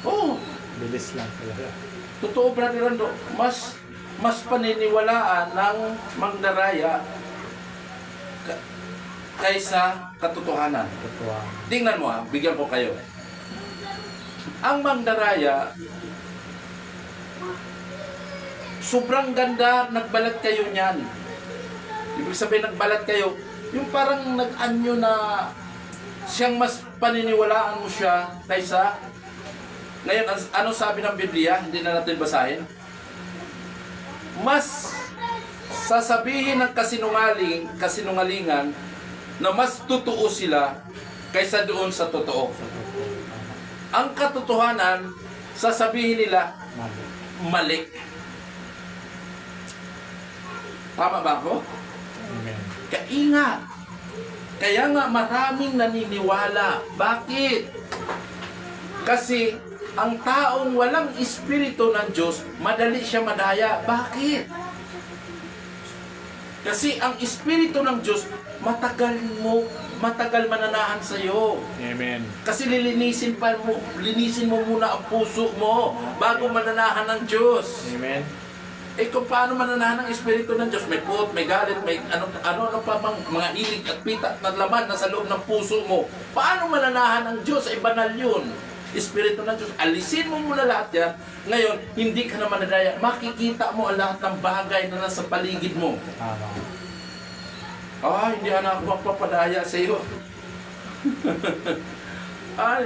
Oh, Bilis lang talaga. totoo, Brother Rando, mas paniniwalaan ng mangdaraya kaysa katotohanan. Totoo. Tingnan mo ha, bigyan ko kayo. Ang mangdaraya, sobrang ganda, nagbalat kayo niyan. Ibig sabihin, nagbalat kayo, yung parang nag-anyo na siyang mas paniniwalaan mo siya kaysa. Ngayon, ano sabi ng Biblia? Hindi na natin basahin. Mas sasabihin ng kasinungalingan na mas totoo sila kaysa doon sa totoo. Ang katotohanan, sasabihin nila, mali. Tama ba ako? Amen. Kaingat. Kaya nga maraming naniniwala. Bakit? Kasi ang taong walang espiritu ng Diyos, madali siya madaya. Bakit? Kasi ang espiritu ng Diyos, matagal mananahan sa iyo. Amen. Kasi linisin mo muna ang puso mo bago mananahan ng Diyos. Amen. Kung paano mananahan ng Espiritu ng Diyos? May puot, may galit, may ano pa mang mga hilig at pita na laman na sa loob ng puso mo. Paano mananahan ng Diyos? Ay banal yun. Espiritu ng Diyos. Alisin mo muna lahat yan. Ngayon, hindi ka na manadaya. Makikita mo ang lahat ng bagay na nasa paligid mo. Tama. Hindi na ako magpapadaya sa iyo.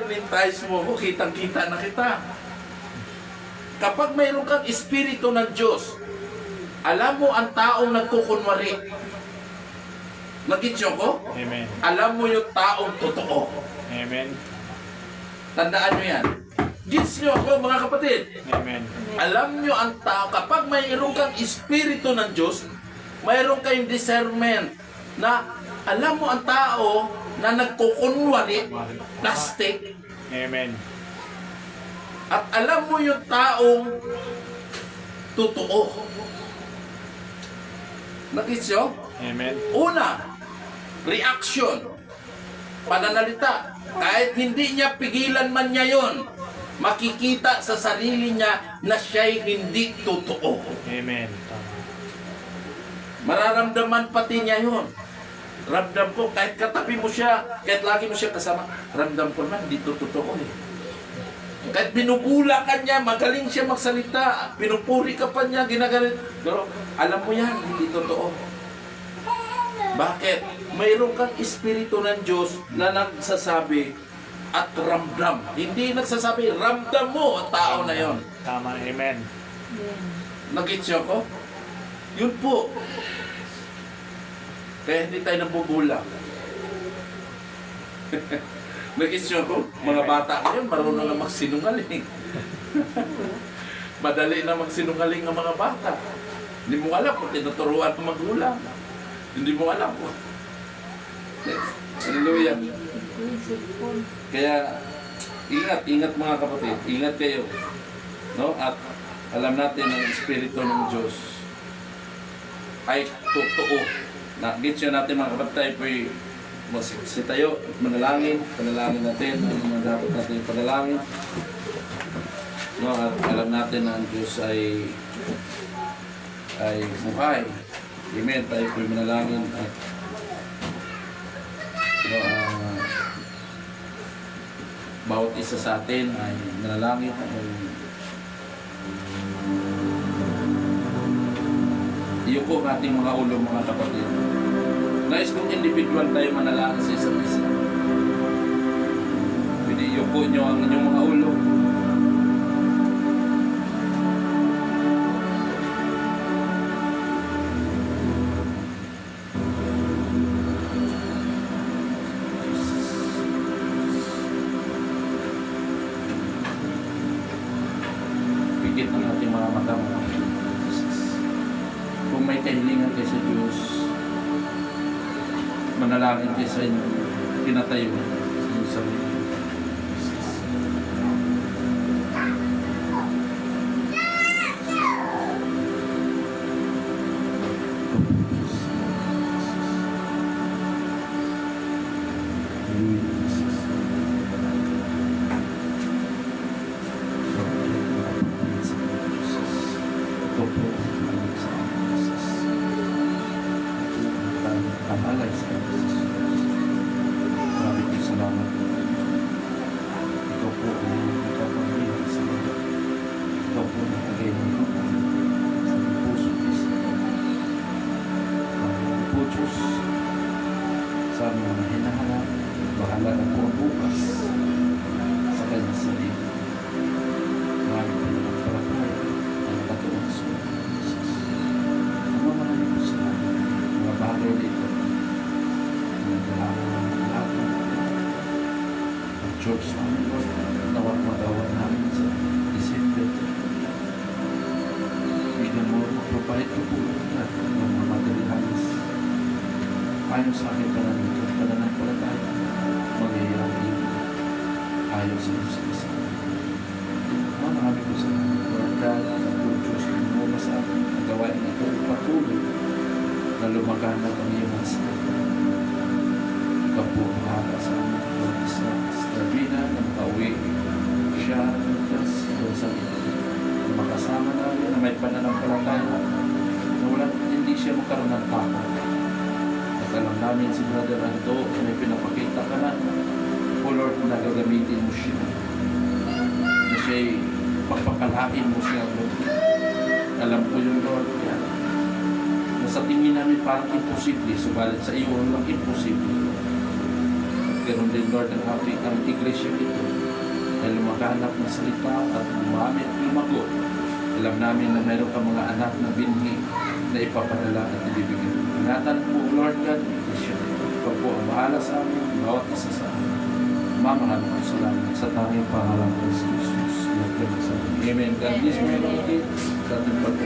Nintayos mo ko, kitang-kita na kita. Kapag mayroon kang espiritu ng Diyos, alam mo ang taong nagkukunwari. Nag-gets ko? Amen. Alam mo yung taong totoo. Amen. Tandaan nyo yan. Gets nyo ako mga kapatid. Amen. Alam nyo ang tao, kapag mayroon kang espiritu ng Diyos, mayroon kayong discernment na alam mo ang tao na nagkukunwari, plastic, Amen. At alam mo yung taong totoo. Nakisyo? Amen. Una, reaction, pananalita. Kahit hindi niya pigilan man niya yon, makikita sa sarili niya na siya'y hindi totoo. Amen. Tama. Mararamdaman pati niya yon. Ramdam ko, kahit katabi mo siya, kahit lagi mo siya kasama, ramdam ko na, hindi to totoo eh. Kahit binubula ka niya, magaling siya magsalita, pinupuri ka pa niya, ginagalit. Pero alam mo yan, hindi totoo. Bakit? Mayroon kang espiritu ng Diyos na nagsasabi at ramdam. Hindi nagsasabi, ramdam mo ang tao na yon. Tama. Amen. Amen. Nag-gets ko? Yun po. Kaya hindi tayo nabubula. Nag-gets ko? Mga bata ngayon, marunong na magsinungaling. Madali na magsinungaling ng mga bata. Hindi mo alam kung tinuturuan ng magulang. Hindi mo alam po. Hallelujah. Kaya, ingat mga kapatid. Ingat kayo. No? At alam natin ang Espiritu ng Diyos ay totoo. Gets yun natin mga kapatid, tayo po'y tayo, panalangin natin, ang mga dapat natin panalangin. No, at alam natin na ang Diyos ay buhay. Amen, tayo po'y manalangin at bawat isa sa atin ay manalangin at iyuko ang ating mga ulo mga kapatid. Nais kong individual tayo manalangin sa isa't isa. Pwede iyuko nyo ang inyong mga ulo. Pigit ng ating mga mata mga kapatid. Kung may kahilingan kayo sa Diyos, manalangin kayo sa inyo, pinatayo sa inyong sarili. Alay sa Diyos. Maraming po salamat. Ikaw po ang nagkapagbilang sa mga. Ikaw po ang nagkagayon sa puso isa. Maraming po Diyos sa mga hinahanap. Bahala na po bukas sa kanyang sarili. Maraming po naman para po ang katuwang sa mga Jesus. Maraming po salamat. Mga bagay dito. Church namin, Lord, nawat magawa namin sa December. Bigyan mo, provide ko po lahat ng mga materials. Ayaw sa akin pananampalataya, magyayari ayaw sa iyo sa isa. Marami po sa Lord God, ang Diyos mo sa akin, ang gawain ito patuloy na lumaganap ang iyong masaya. Ikaw po ang haka sa amin, Lord, sa Strabina na makauwi siya doon sa na makasama namin na may pananampalataya na hindi siya magkaroon ng takot. At alam namin si Brother Anto na may pinapakita ka na o Lord na gagamitin mo siya na siya'y pagpapalain mo siya, Lord. Alam ko yung Lord yan na sa tingin namin parang imposible, subalit sa iyo walang imposible. Ganon din, Lord, ang iglesia ito ay lumaganap ng salita at lumamit, lumago. Alam namin na meron ka mga anak na binhi na ipapadala at ibibigay. Ingatan po, Lord God, ang iglesia. Ikaw po ang bahala sa amin, bawat isa sa amin. Maraming po salamat sa tanging pangalan ng Jesus. Amen. God bless you, sa ating pagkakas.